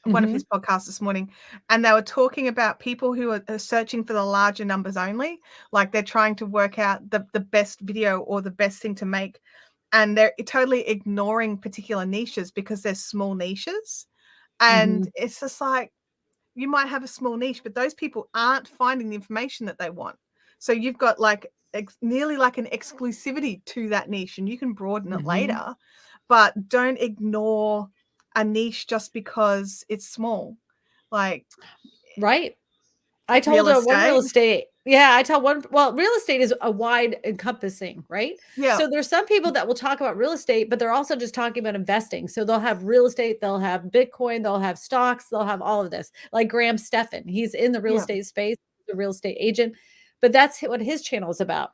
one of his podcasts this morning, and they were talking about people who are searching for the larger numbers only. Like they're trying to work out the best video or the best thing to make, and they're totally ignoring particular niches because they're small niches. And it's just like, you might have a small niche, but those people aren't finding the information that they want. So you've got like nearly like an exclusivity to that niche, and you can broaden it later, but don't ignore a niche just because it's small. Like Right. I told real one real estate. estate. Yeah, I tell one. Well, real estate is a wide encompassing, right? Yeah. So there's some people that will talk about real estate, but they're also just talking about investing. So they'll have real estate, they'll have Bitcoin, they'll have stocks, they'll have all of this. Like Graham Stephan, he's in the real Yeah. estate space, the real estate agent, but that's what his channel is about.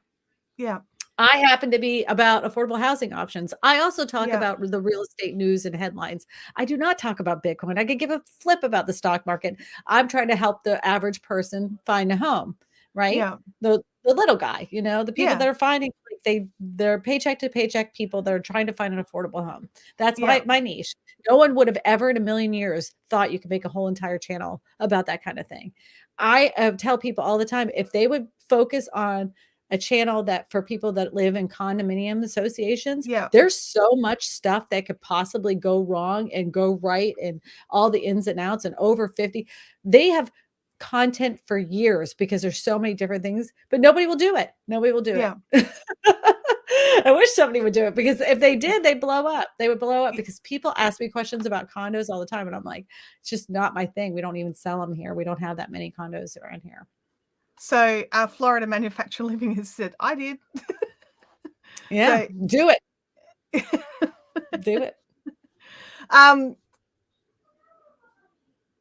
Yeah. I happen to be about affordable housing options. I also talk Yeah. about the real estate news and headlines. I do not talk about Bitcoin. I could give a flip about the stock market. I'm trying to help the average person find a home, right? Yeah. The little guy, the people Yeah. that are finding, like, they're paycheck to paycheck people that are trying to find an affordable home. That's Yeah. my niche. No one would have ever in a million years thought you could make a whole entire channel about that kind of thing. I tell people all the time, if they would focus on a channel that for people that live in condominium associations, Yeah. there's so much stuff that could possibly go wrong and go right, and all the ins and outs, and over 50. They have content for years because there's so many different things, but nobody will do it. Nobody will do Yeah. it. I wish somebody would do it, because if they did, they'd blow up. They would blow up because people ask me questions about condos all the time. And I'm like, it's just not my thing. We don't even sell them here. We don't have that many condos around here. So Florida Manufactured Living has said, I did. Yeah, So, do it. Do it.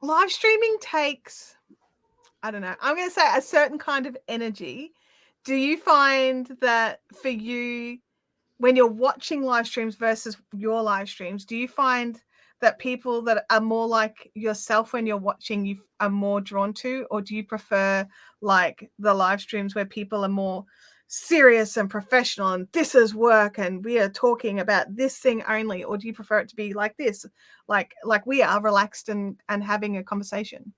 Live streaming takes, I don't know, I'm going to say a certain kind of energy. Do you find that for you, when you're watching live streams versus your live streams, do you find that people that are more like yourself when you're watching you are more drawn to, or do you prefer like the live streams where people are more serious and professional and this is work and we are talking about this thing only, or do you prefer it to be like this, like we are relaxed and having a conversation?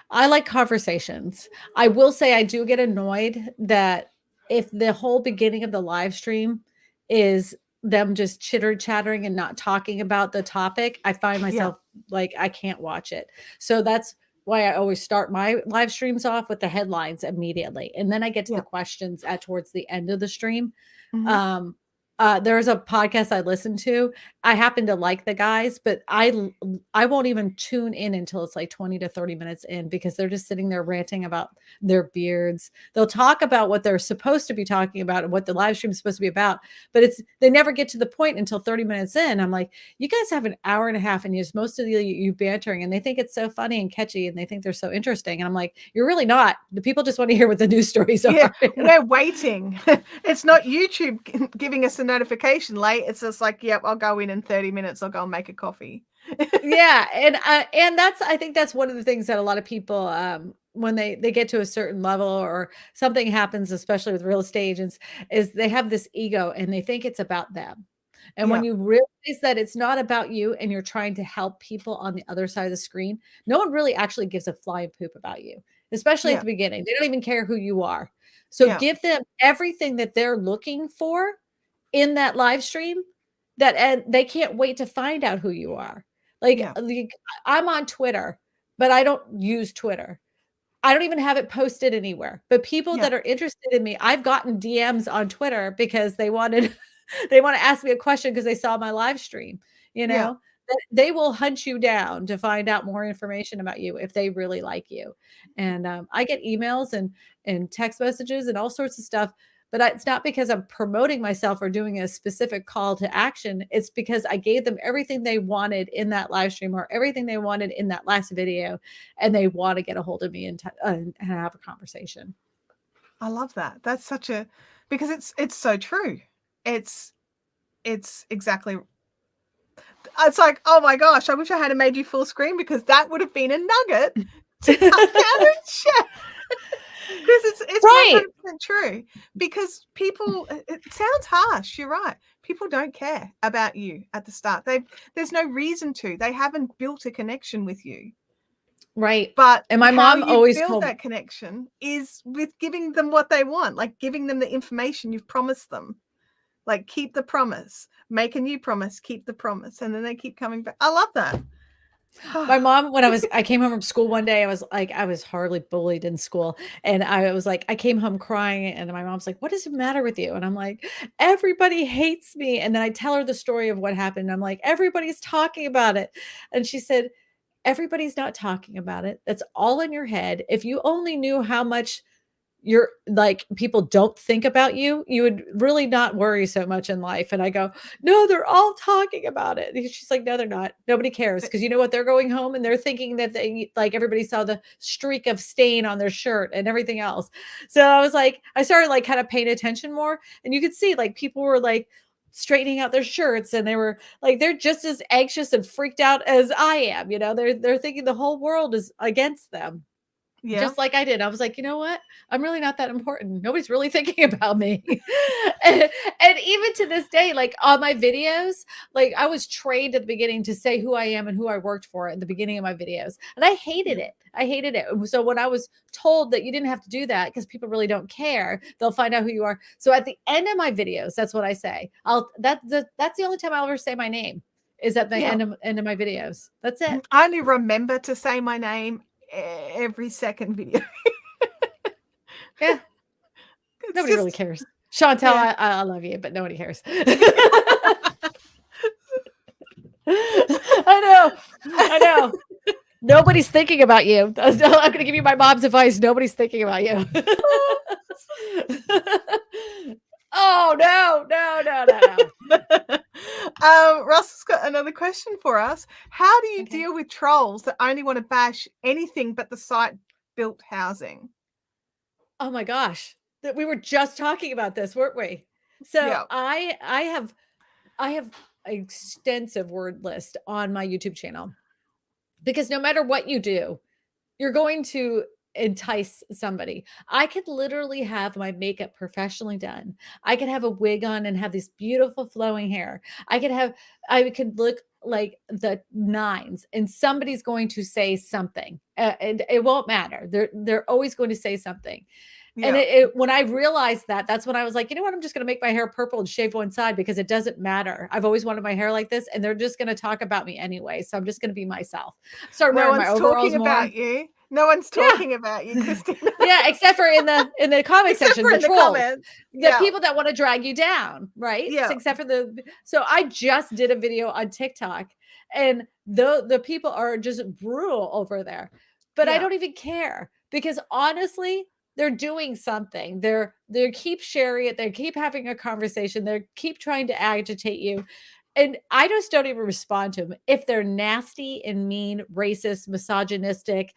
I like conversations. I will say I do get annoyed that if the whole beginning of the live stream is them just chitter chattering and not talking about the topic, I find Yeah. myself like I can't watch it. So that's why I always start my live streams off with the headlines immediately. And then I get to the questions at towards the end of the stream. Um, there's a podcast I listen to. I happen to like the guys, but I won't even tune in until it's like 20 to 30 minutes in, because they're just sitting there ranting about their beards. They'll talk about what they're supposed to be talking about and what the live stream is supposed to be about, but they never get to the point until 30 minutes in. I'm like, you guys have an hour and a half and it's most of you bantering, and they think it's so funny and catchy and they think they're so interesting. And I'm like, you're really not. The people just want to hear what the news stories are. Yeah, we're waiting. It's not YouTube giving us a notification late. It's just like, yep, I'll go in 30 minutes. I'll go and make a coffee. Yeah, and I think that's one of the things that a lot of people, when they get to a certain level or something happens, especially with real estate agents, is they have this ego and they think it's about them. And when Yeah. you realize that it's not about you and you're trying to help people on the other side of the screen, no one really actually gives a flying poop about you, especially at Yeah. the beginning. They don't even care who you are. So Yeah. give them everything that they're looking for in that live stream, and they can't wait to find out who you are. Like, Yeah. I'm on Twitter, but I don't use Twitter. I don't even have it posted anywhere. But people Yeah. that are interested in me, I've gotten DMs on Twitter because they wanted they want to ask me a question because they saw my live stream, you Yeah. know? They will hunt you down to find out more information about you if they really like you. And I get emails and text messages and all sorts of stuff, but it's not because I'm promoting myself or doing a specific call to action. It's because I gave them everything they wanted in that live stream or everything they wanted in that last video, and they want to get a hold of me and have a conversation. I love that. That's such a, because it's so true. It's exactly, it's like, oh my gosh, I wish I had made you full screen, because that would have been a nugget to cut down and share. Because it's right. 100% true. Because people, it sounds harsh, you're right. People don't care about you at the start. There's no reason to. They haven't built a connection with you. Right. But and my mom always build told that connection is with giving them what they want, like giving them the information you've promised them. Like, keep the promise, make a new promise, keep the promise, and then they keep coming back. I love that. My mom, when I came home from school one day, I was hardly bullied in school. And I came home crying, and my mom's like, what is the matter with you? And I'm like, everybody hates me. And then I tell her the story of what happened. I'm like, everybody's talking about it. And she said, everybody's not talking about it. That's all in your head. If you only knew how much you're like, people don't think about you, you would really not worry so much in life. And I go, no, they're all talking about it. And she's like, no, they're not. Nobody cares. Because you know what? They're going home and they're thinking that they, like, everybody saw the streak of stain on their shirt and everything else. So I started like kind of paying attention more, and you could see like people were like straightening out their shirts, and they were like, they're just as anxious and freaked out as I am. You know, they're thinking the whole world is against them. Yeah. Just like I did. I was like, you know what? I'm really not that important. Nobody's really thinking about me. and even to this day, like on my videos, like I was trained at the beginning to say who I am and who I worked for at the beginning of my videos. And I hated it. I hated it. So when I was told that you didn't have to do that because people really don't care, they'll find out who you are. So at the end of my videos, that's what I say. That's the only time I'll ever say my name, is at the end of my videos. That's it. I only remember to say my name every second video. Yeah. Nobody really cares. Chantelle, yeah. I love you, but nobody cares. I know. Nobody's thinking about you. I'm going to give you my mom's advice. Nobody's thinking about you. Oh, no. Russell's got another question for us. How do you deal with trolls that only want to bash anything but the site-built housing? Oh my gosh. We were just talking about this, weren't we? So I have an extensive word list on my YouTube channel, because no matter what you do, you're going to entice somebody. I could literally have my makeup professionally done. I could have a wig on and have this beautiful flowing hair. I could look like the nines, and somebody's going to say something, and it won't matter. They're always going to say something. Yeah. And when I realized that, that's when I was like, you know what? I'm just going to make my hair purple and shave one side, because it doesn't matter. I've always wanted my hair like this, and they're just going to talk about me anyway. So I'm just going to be myself. Start wearing my overalls more. About you. No one's talking about you, Kristina. Yeah, except for in the comment section, the trolls, the people that want to drag you down, right? Yeah. Except for so I just did a video on TikTok, and the people are just brutal over there. But I don't even care, because honestly, they're doing something. They keep sharing it. They keep having a conversation. They keep trying to agitate you. And I just don't even respond to them. If they're nasty and mean, racist, misogynistic,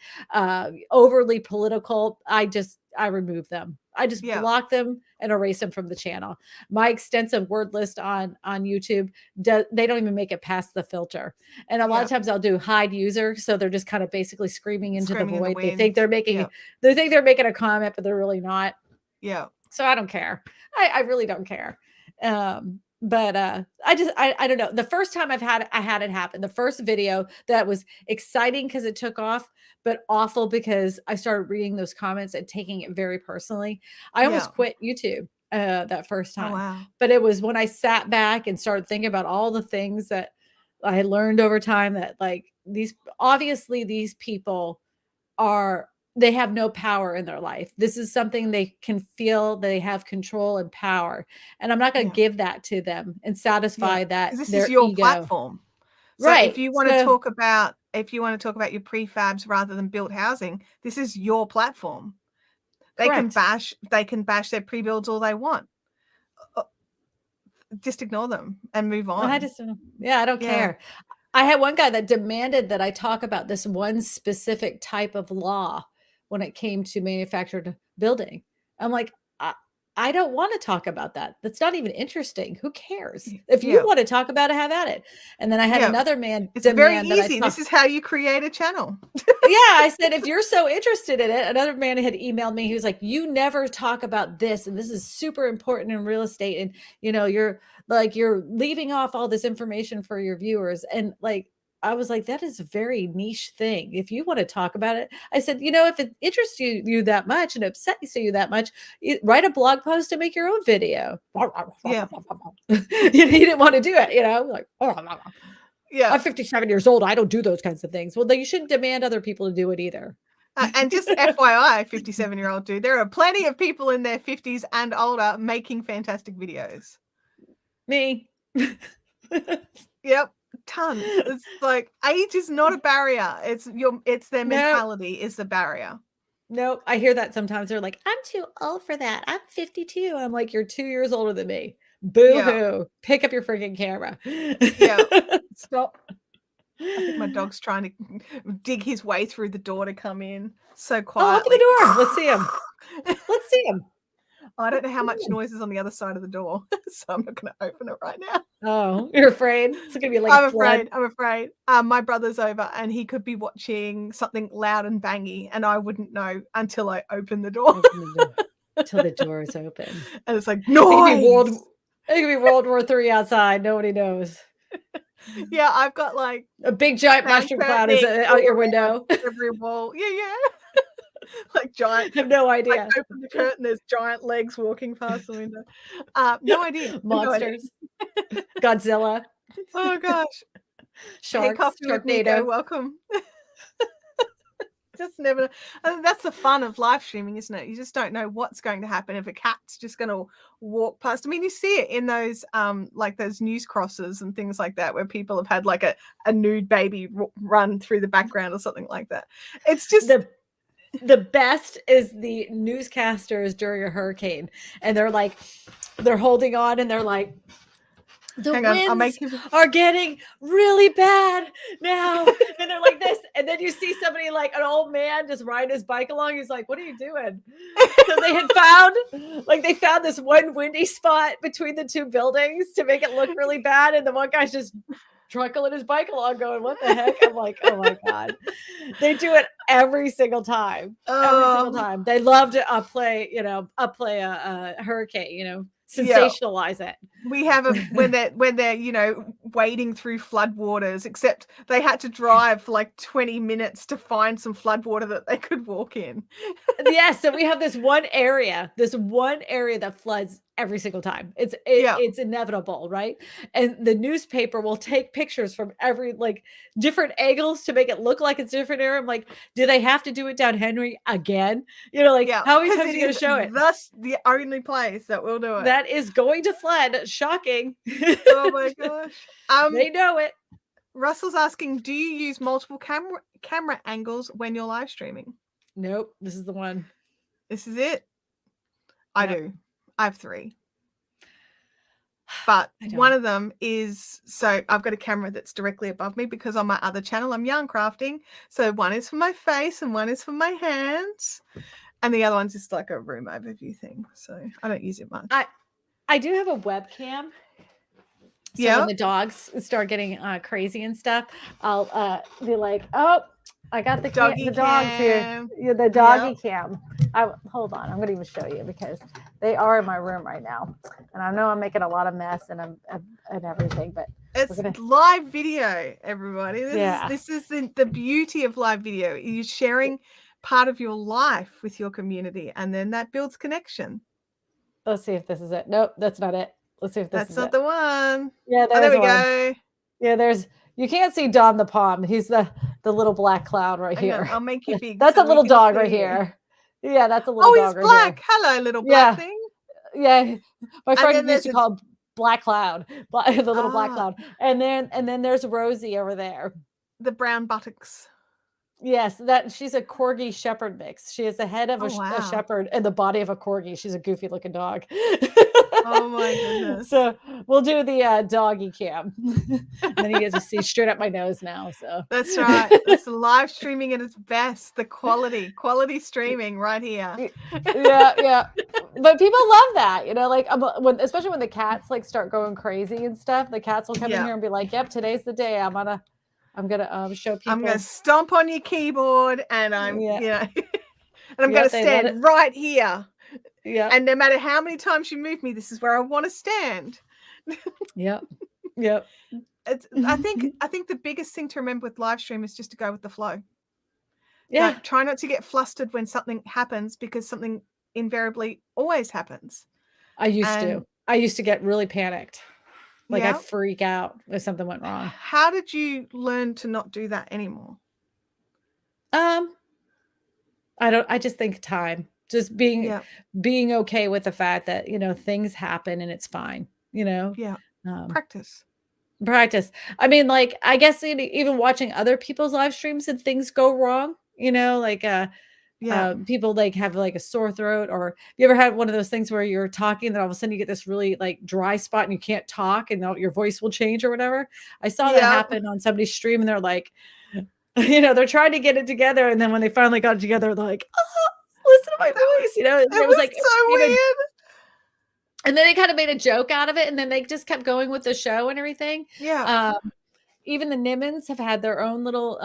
overly political, I remove them. I just block them and erase them from the channel. My extensive word list on YouTube, they don't even make it past the filter. And a lot of times I'll do hide user. So they're just kind of basically screaming into the void. They think they're making a comment, but they're really not. Yeah. So I don't care. I really don't care. But I don't know. The first time I had it happen, the first video that was exciting because it took off, but awful because I started reading those comments and taking it very personally. I almost quit YouTube that first time. Oh, wow. But it was when I sat back and started thinking about all the things that I learned over time, that like these people they have no power in their life. This is something they can feel they have control and power. And I'm not going to give that to them and satisfy that. This their is your ego. platform. So right. If you want to talk about your prefabs rather than built housing, this is your platform. They can bash their pre-builds all they want. Just ignore them and move on. I don't care. I had one guy that demanded that I talk about this one specific type of law when it came to manufactured building. I'm like, I don't want to talk about that. That's not even interesting. Who cares? If you want to talk about it, have at it. And then I had another man. It's very easy. This is how you create a channel. I said, if you're so interested in it, another man had emailed me. He was like, you never talk about this. And this is super important in real estate. And, you're leaving off all this information for your viewers. And I was like, that is a very niche thing. If you want to talk about it, I said, if it interests you that much and upsets you that much, write a blog post and make your own video. Yeah. He didn't want to do it, like, yeah. I'm 57 years old. I don't do those kinds of things. Well, then you shouldn't demand other people to do it either. And just FYI, 57-year-old dude, there are plenty of people in their 50s and older making fantastic videos. Me. Yep. Tons. It's like age is not a barrier. It's their mentality is the barrier. Nope. I hear that sometimes. They're like, I'm too old for that. I'm 52. I'm like, you're 2 years older than me. Boo-hoo. Yeah. Pick up your freaking camera. Yeah. Stop. I think my dog's trying to dig his way through the door to come in. So quietly. Oh, open the door. Let's see him. Let's see him. I don't know how much noise is on the other side of the door, so I'm not going to open it right now. Oh, you're afraid? It's going to be like I'm afraid. My brother's over and he could be watching something loud and bangy and I wouldn't know until I open the door. Until the door is open. And it's like, noise! It could be World War III outside. Nobody knows. Yeah, I've got like a big giant mushroom cloud is out your window. Every wall. Yeah. Like giant. I have no idea. Like open the curtain, there's giant legs walking past the window. No idea. Monsters. No idea. Godzilla. Oh gosh. Sharks. Sharknado. Welcome. Just never. I think that's the fun of live streaming, isn't it? You just don't know what's going to happen if a cat's just going to walk past. I mean, you see it in those like those news crosses and things like that, where people have had like a nude baby run through the background or something like that. It's just the best is the newscasters during a hurricane, and they're holding on, and they're like, the winds are getting really bad now. And they're like this. And then you see somebody like an old man just riding his bike along. He's like, what are you doing? So they found this one windy spot between the two buildings to make it look really bad. And the one guy's just truckling his bike along going, what the heck? I'm like, oh my God. They do it every single time. Every single time. They love to upplay a hurricane, sensationalize it. We have when they're wading through floodwaters, except they had to drive for like 20 minutes to find some floodwater that they could walk in. Yes, so we have this one area that floods every single time. It's inevitable, right? And the newspaper will take pictures from every different angles to make it look like it's a different area. I'm like, do they have to do it down Henry again? How many times are you going to show it? That's the only place that will do it. That is going to flood. Shocking. Oh my gosh. They know it. Russell's asking, do you use multiple camera angles when you're live streaming? Nope. This is the one. This is it. I do. I have 3. But one of them is, so I've got a camera that's directly above me because on my other channel, I'm yarn crafting. So one is for my face and one is for my hands. And the other one's just like a room overview thing. So I don't use it much. I do have a webcam. So when the dogs start getting crazy and stuff, I'll be like, oh, I got the dogs here. Yeah, the doggy cam. Hold on. I'm going to even show you because they are in my room right now. And I know I'm making a lot of mess and everything, but it's live video, everybody. This is the beauty of live video. You're sharing part of your life with your community, and then that builds connection. Let's see if this is it. Nope, that's not it. Let's see if this is it. That's not the one. Yeah, there we go. Yeah, you can't see Dom the Palm. He's the little black cloud right here. I'll make you big. That's a little dog right here. Yeah, that's a little dog right here. Oh, he's black. Hello, little black thing. Yeah. My friend used to call him Black Cloud, the little black cloud. And then there's Rosie over there. The brown buttocks. Yes, she's a corgi shepherd mix. She is the head of a shepherd and the body of a corgi. She's a goofy looking dog. Oh my goodness. So we'll do the doggy cam. And then you get to see straight up my nose now. So that's right. It's the live streaming at its best. The quality streaming right here. Yeah. But people love that, like especially when the cats like start going crazy and stuff. The cats will come in here and be like, "Yep, today's the day. I'm gonna show people. I'm gonna stomp on your keyboard, and I'm and I'm gonna stand right here. Yeah. And no matter how many times you move me, this is where I want to stand." Yep. I think the biggest thing to remember with live stream is just to go with the flow. Yeah. Try not to get flustered when something happens, because something invariably always happens. I used to get really panicked. Like I'd freak out if something went wrong. How did you learn to not do that anymore? I just think time. Just being okay with the fact that, things happen and it's fine, Yeah. Practice. I mean, like, I guess even watching other people's live streams and things go wrong, like, people like have like a sore throat, or you ever had one of those things where you're talking and all of a sudden you get this really like dry spot and you can't talk and your voice will change or whatever. I saw that happen on somebody's stream, and they're like, they're trying to get it together. And then when they finally got it together, they're like, "Oh, listen to my voice," It was like so weird. And then they kind of made a joke out of it, and then they just kept going with the show and everything. Yeah. Even the Nimmons have had their own little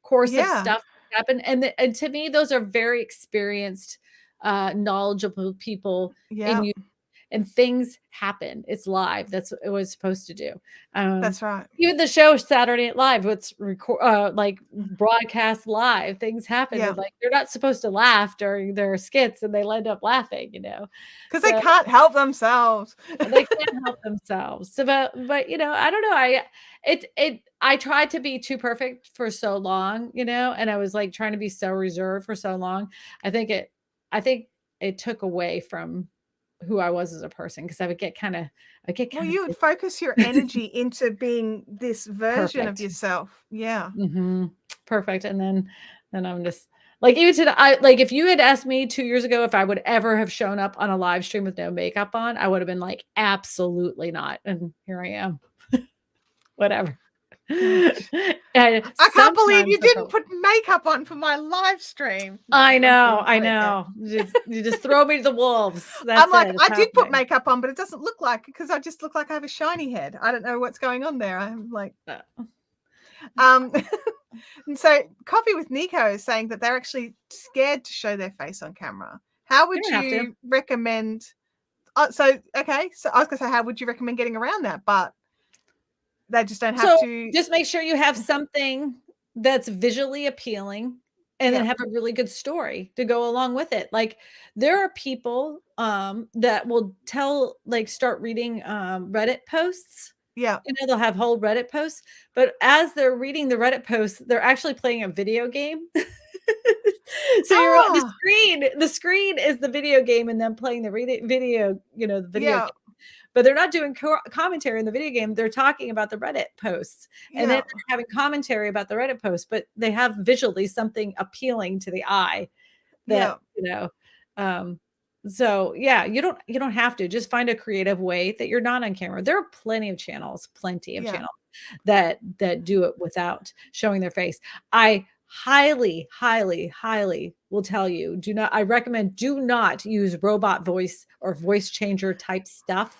course of stuff happen. And to me, those are very experienced, knowledgeable people in you. And things happen. It's live. That's what it was supposed to do. That's right. Even the show Saturday Night Live, it's like broadcast live. Things happen. And like they're not supposed to laugh during their skits, and they end up laughing. Because they can't help themselves. They can't help themselves. So, but I don't know. I tried to be too perfect for so long, and I was like trying to be so reserved for so long. I think it took away from who I was as a person, because I would get kind of well, you would focus your energy into being this version of yourself. Yeah. Perfect. And then I'm just like, even today, like if you had asked me 2 years ago if I would ever have shown up on a live stream with no makeup on, I would have been like, absolutely not. And here I am. Whatever. I can't believe you didn't put makeup on for my live stream. No, I know. You just throw me to the wolves. I'm like, I did put makeup on, but it doesn't look like it, because I just look like I have a shiny head. I don't know what's going on there. I'm like, and so Coffee with Nico is saying that they're actually scared to show their face on camera. How would you recommend? So I was gonna say, how would you recommend getting around that? But they just don't have to. Just make sure you have something that's visually appealing, and then have a really good story to go along with it. Like there are people that will start reading Reddit posts. Yeah. They'll have whole Reddit posts, but as they're reading the Reddit posts, they're actually playing a video game. So you're on the screen. The screen is the video game, and then playing the video, the video game. But they're not doing commentary in the video game. They're talking about the Reddit posts, and then they're having commentary about the Reddit posts, but they have visually something appealing to the eye that, so you don't have to. Just find a creative way that you're not on camera. There are plenty of channels that do it without showing their face. I highly, highly, highly will tell you, I recommend do not use robot voice or voice changer type stuff.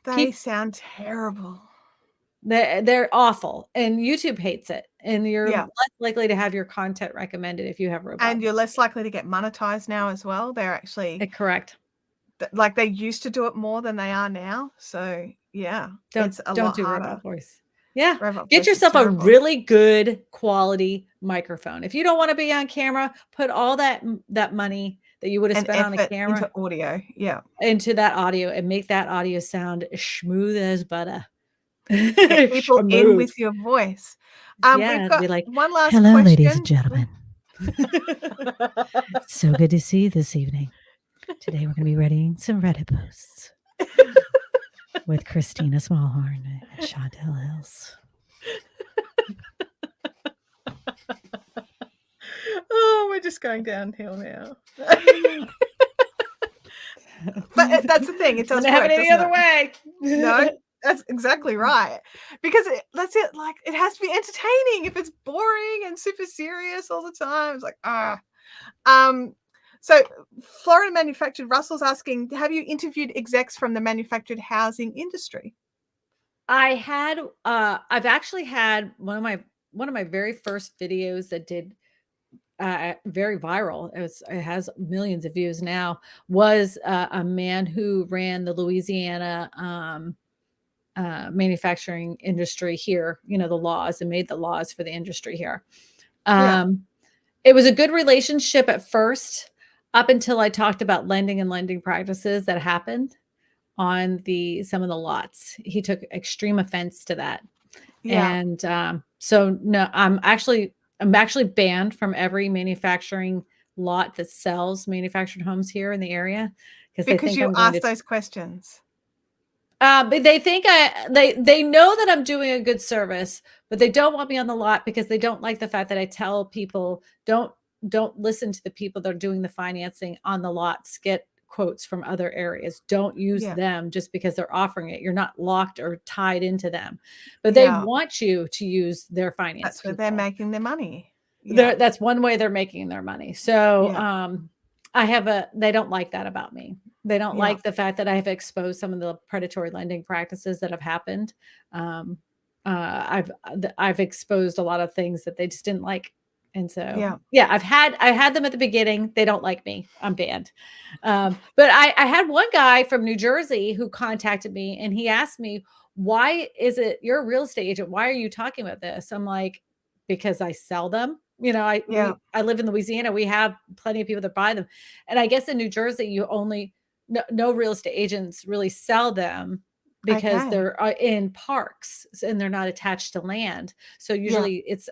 They sound terrible. They're awful, and YouTube hates it, and you're less likely to have your content recommended if you have robots. And you're less likely to get monetized now as well. They're actually correct. Like they used to do it more than they are now. So don't do harder. Robot voice. Get yourself a really good quality microphone. If you don't want to be on camera, put all that money that you would have spent on a camera into audio, into that audio, and make that audio sound smooth as butter. Get people in with your voice. We've got one last hello, question. Ladies and gentlemen. So good to see you this evening. Today we're going to be reading some Reddit posts with Kristina Smallhorn and Chantelle Here. we're just going downhill now. But that's the thing. It does Doesn't happen any other way. No, that's exactly right. Because that's it. Like, it has to be entertaining. If it's boring and super serious all the time, it's like, So Florida Manufactured, Russell's asking, have you interviewed execs from the manufactured housing industry? I've actually had one of my very first videos that did very viral. It has millions of views now, was a man who ran the Louisiana manufacturing industry here, the laws, and made the laws for the industry here. It was a good relationship at first, up until I talked about lending and lending practices that happened on some of the lots. He took extreme offense to that. And so no, I'm actually banned from every manufacturing lot that sells manufactured homes here in the area because you ask those questions. But they think they know that I'm doing a good service, but they don't want me on the lot because they don't like the fact that I tell people don't listen to the people that are doing the financing on the lots. Get quotes from other areas. Don't use them just because they're offering it. You're not locked or tied into them, but they want you to use their finance. That's where they're making their money. That's one way they're making their money. So they don't like that about me. They don't like the fact that I have exposed some of the predatory lending practices that have happened. I've exposed a lot of things that they just didn't like. And so, I had them at the beginning. They don't like me. I'm banned. But I had one guy from New Jersey who contacted me, and he asked me, why is it, you're a real estate agent, why are you talking about this? I'm like, because I sell them. I live in Louisiana. We have plenty of people that buy them. And I guess in New Jersey, no real estate agents really sell them because they're in parks and they're not attached to land. So usually it's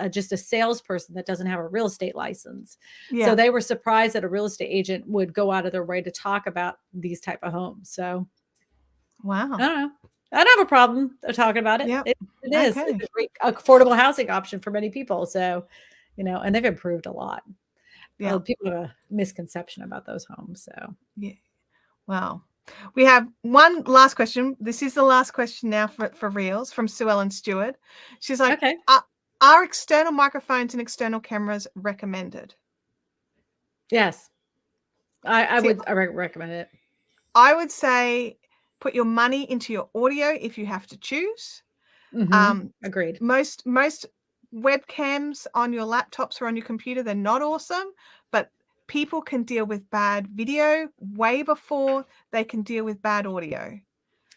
just a salesperson that doesn't have a real estate license. So they were surprised that a real estate agent would go out of their way to talk about these type of homes. So, wow. I don't know. I don't have a problem talking about it. It is it's a great affordable housing option for many people. So, and they've improved a lot. People have a misconception about those homes. So, wow. We have one last question. This is the last question now for Reels, from Sue Ellen Stewart. She's like, are external microphones and external cameras recommended? Yes. I would recommend it. I would say put your money into your audio if you have to choose. Agreed. Most webcams on your laptops or on your computer, they're not awesome, but people can deal with bad video way before they can deal with bad audio.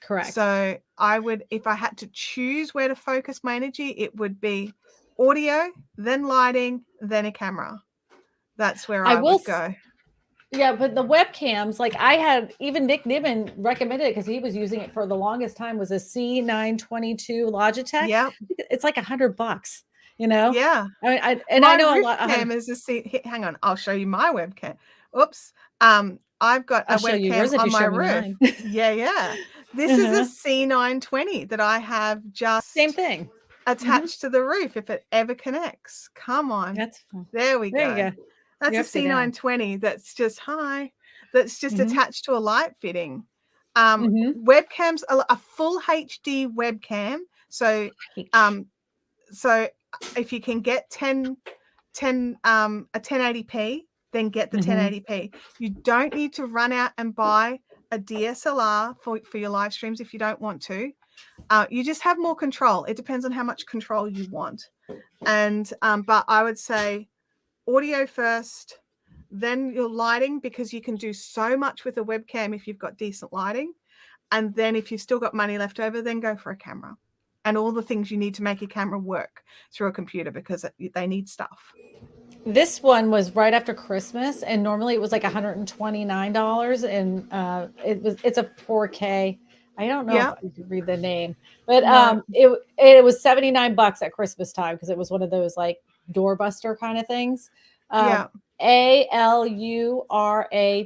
Correct. So if I had to choose where to focus my energy, it would be audio, then lighting, then a camera. That's where I would go. Yeah, but the webcams, like I had, even Nick Niven recommended it because he was using it for the longest time, was a C922 Logitech. Yeah. It's like $100, Yeah. I know a lot. Webcam is hang on, I'll show you my webcam. Oops. I've got a webcam on my roof. Yeah. This is a C920 that I have just same thing attached to the roof if it ever connects. Come on. There we go. That's a C920 that's just attached to a light fitting. Webcams are a full HD webcam. So if you can get a 1080p, then get the 1080p. You don't need to run out and buy a DSLR for your live streams if you don't want to. You just have more control. It depends on how much control you want. And but I would say audio first, then your lighting, because you can do so much with a webcam if you've got decent lighting. And then if you've still got money left over, then go for a camera and all the things you need to make a camera work through a computer, because they need stuff. This one was right after Christmas, and normally it was like $129, and it's a 4K. I don't know if I could read the name, but it was $79 at Christmas time because it was one of those like doorbuster kind of things. ALURA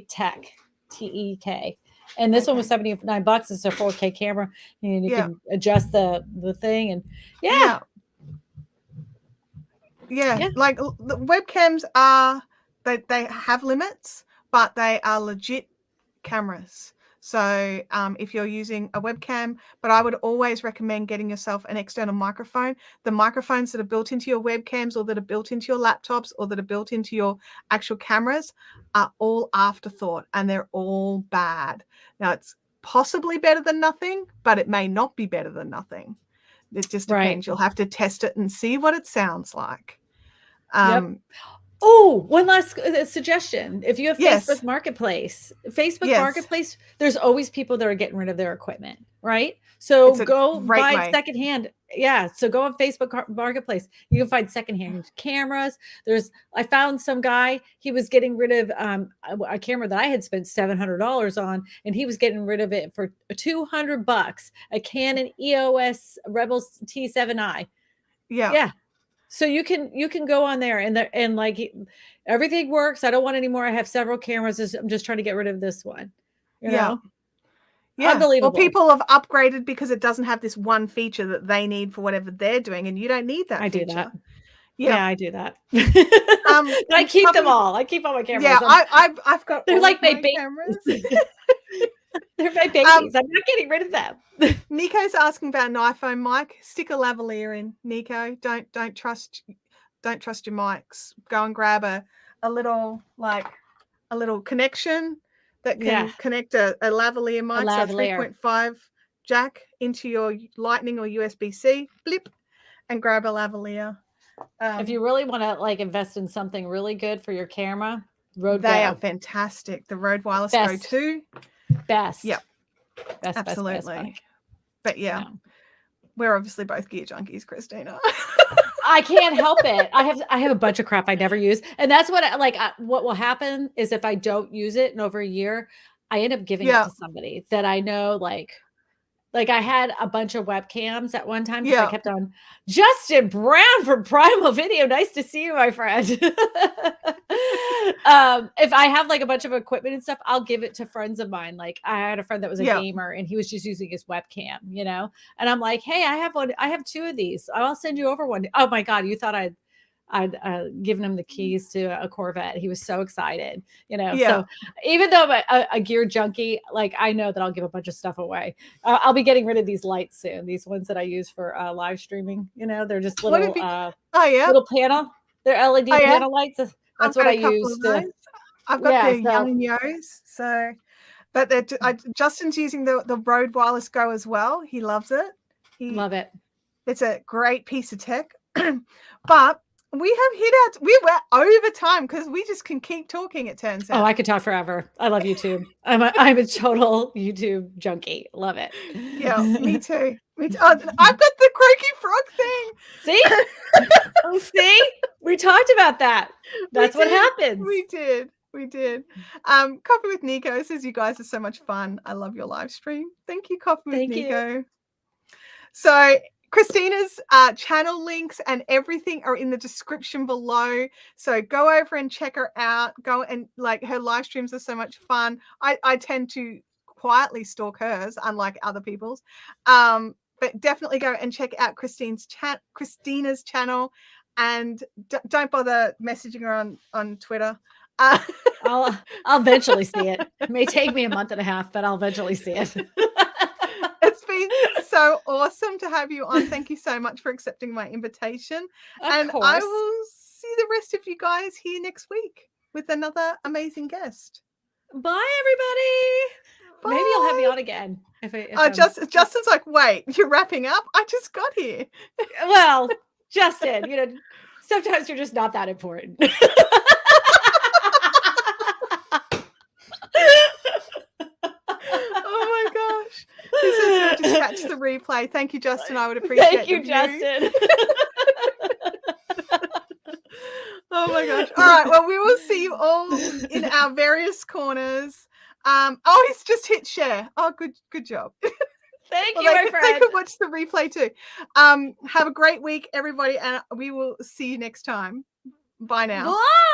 Tech, TEK. And this one was $79. It's a 4K camera, and you can adjust the thing. And Yeah. Like the webcams are, they have limits, but they are legit cameras. So if you're using a webcam, but I would always recommend getting yourself an external microphone. The microphones that are built into your webcams or that are built into your laptops or that are built into your actual cameras are all afterthought, and they're all bad. Now, it's possibly better than nothing, but it may not be better than nothing. It just depends. You'll have to test it and see what it sounds like. Oh, one last suggestion. If you have Facebook Marketplace, Marketplace, there's always people that are getting rid of their equipment, right? So go buy secondhand. Yeah. So go on Facebook Marketplace. You can find secondhand cameras. I found some guy, he was getting rid of a camera that I had spent $700 on, and he was getting rid of it for $200, a Canon EOS Rebel T7i. Yeah. So you can go on there and like everything works. I don't want any more. I have several cameras. I'm just trying to get rid of this one. You know? Yeah. Unbelievable. Well, people have upgraded because it doesn't have this one feature that they need for whatever they're doing, and you don't need that feature. Do that. Yeah, I do that. But I keep them all. I keep all my cameras. Yeah, I've got. They're like my cameras. They're my babies. I'm not getting rid of them. Nico's asking about an iPhone mic. Stick a lavalier in, Nico. Don't trust your mics. Go and grab a little connection that can connect a lavalier mic, so 3.5 jack into your Lightning or USB-C, blip, and grab a lavalier. If you really want to like invest in something really good for your camera, Rode They are fantastic. The Rode Wireless Go 2. Best. Yep. Absolutely. Best. But we're obviously both gear junkies, Kristina. I can't help it. I have a bunch of crap I never use. And that's what what will happen is if I don't use it in over a year, I end up giving it to somebody that I know, like I had a bunch of webcams at one time because I kept on Justin Brown from Primal Video. Nice to see you, my friend. If I have like a bunch of equipment and stuff, I'll give it to friends of mine. Like I had a friend that was a gamer and he was just using his webcam, you know? And I'm like, hey, I have one. I have 2 of these. I'll send you over one. Oh my God. You thought I'd given him the keys to a Corvette. He was so excited, you know? So even though I'm a gear junkie, like I know that I'll give a bunch of stuff away. I'll be getting rid of these lights soon. These ones that I use for live streaming, you know, they're just little, little panel. They're LED panel lights. That's what I use. I've got the Young Yos. So, but Justin's using the Rode Wireless Go as well. He loves it. Love it. It's a great piece of tech, but we were over time because we just can keep talking, it turns out. Oh, I could talk forever. I love YouTube. I'm a total YouTube junkie. Love it. Yeah, me too. Oh, I've got the croaky frog thing. See? We talked about that. That's what happens. We did. Coffee with Nico says you guys are so much fun. I love your live stream. Thank you, Coffee with Nico. So Kristina's channel links and everything are in the description below. So go over and check her out. Go and her live streams are so much fun. I tend to quietly stalk hers, unlike other people's. But definitely go and check out Kristina's channel, and don't bother messaging her on Twitter. I'll eventually see it. It may take me a month and a half, but I'll eventually see it. It's been so awesome to have you on. Thank you so much for accepting my invitation. Of course. I will see the rest of you guys here next week with another amazing guest. Bye, everybody. Bye. Maybe you'll have me on again. Justin's like, wait, you're wrapping up? I just got here. Well, Justin, you know, sometimes you're just not that important. Oh my gosh. This is just catch the replay. Thank you, Justin. I would appreciate it. Thank you, Justin. Oh my gosh. All right. Well, we will see you all in our various corners. He's just hit share. Oh, good job. Thank you, my friend. They could watch the replay too. Have a great week, everybody, and we will see you next time. Bye now. Bye.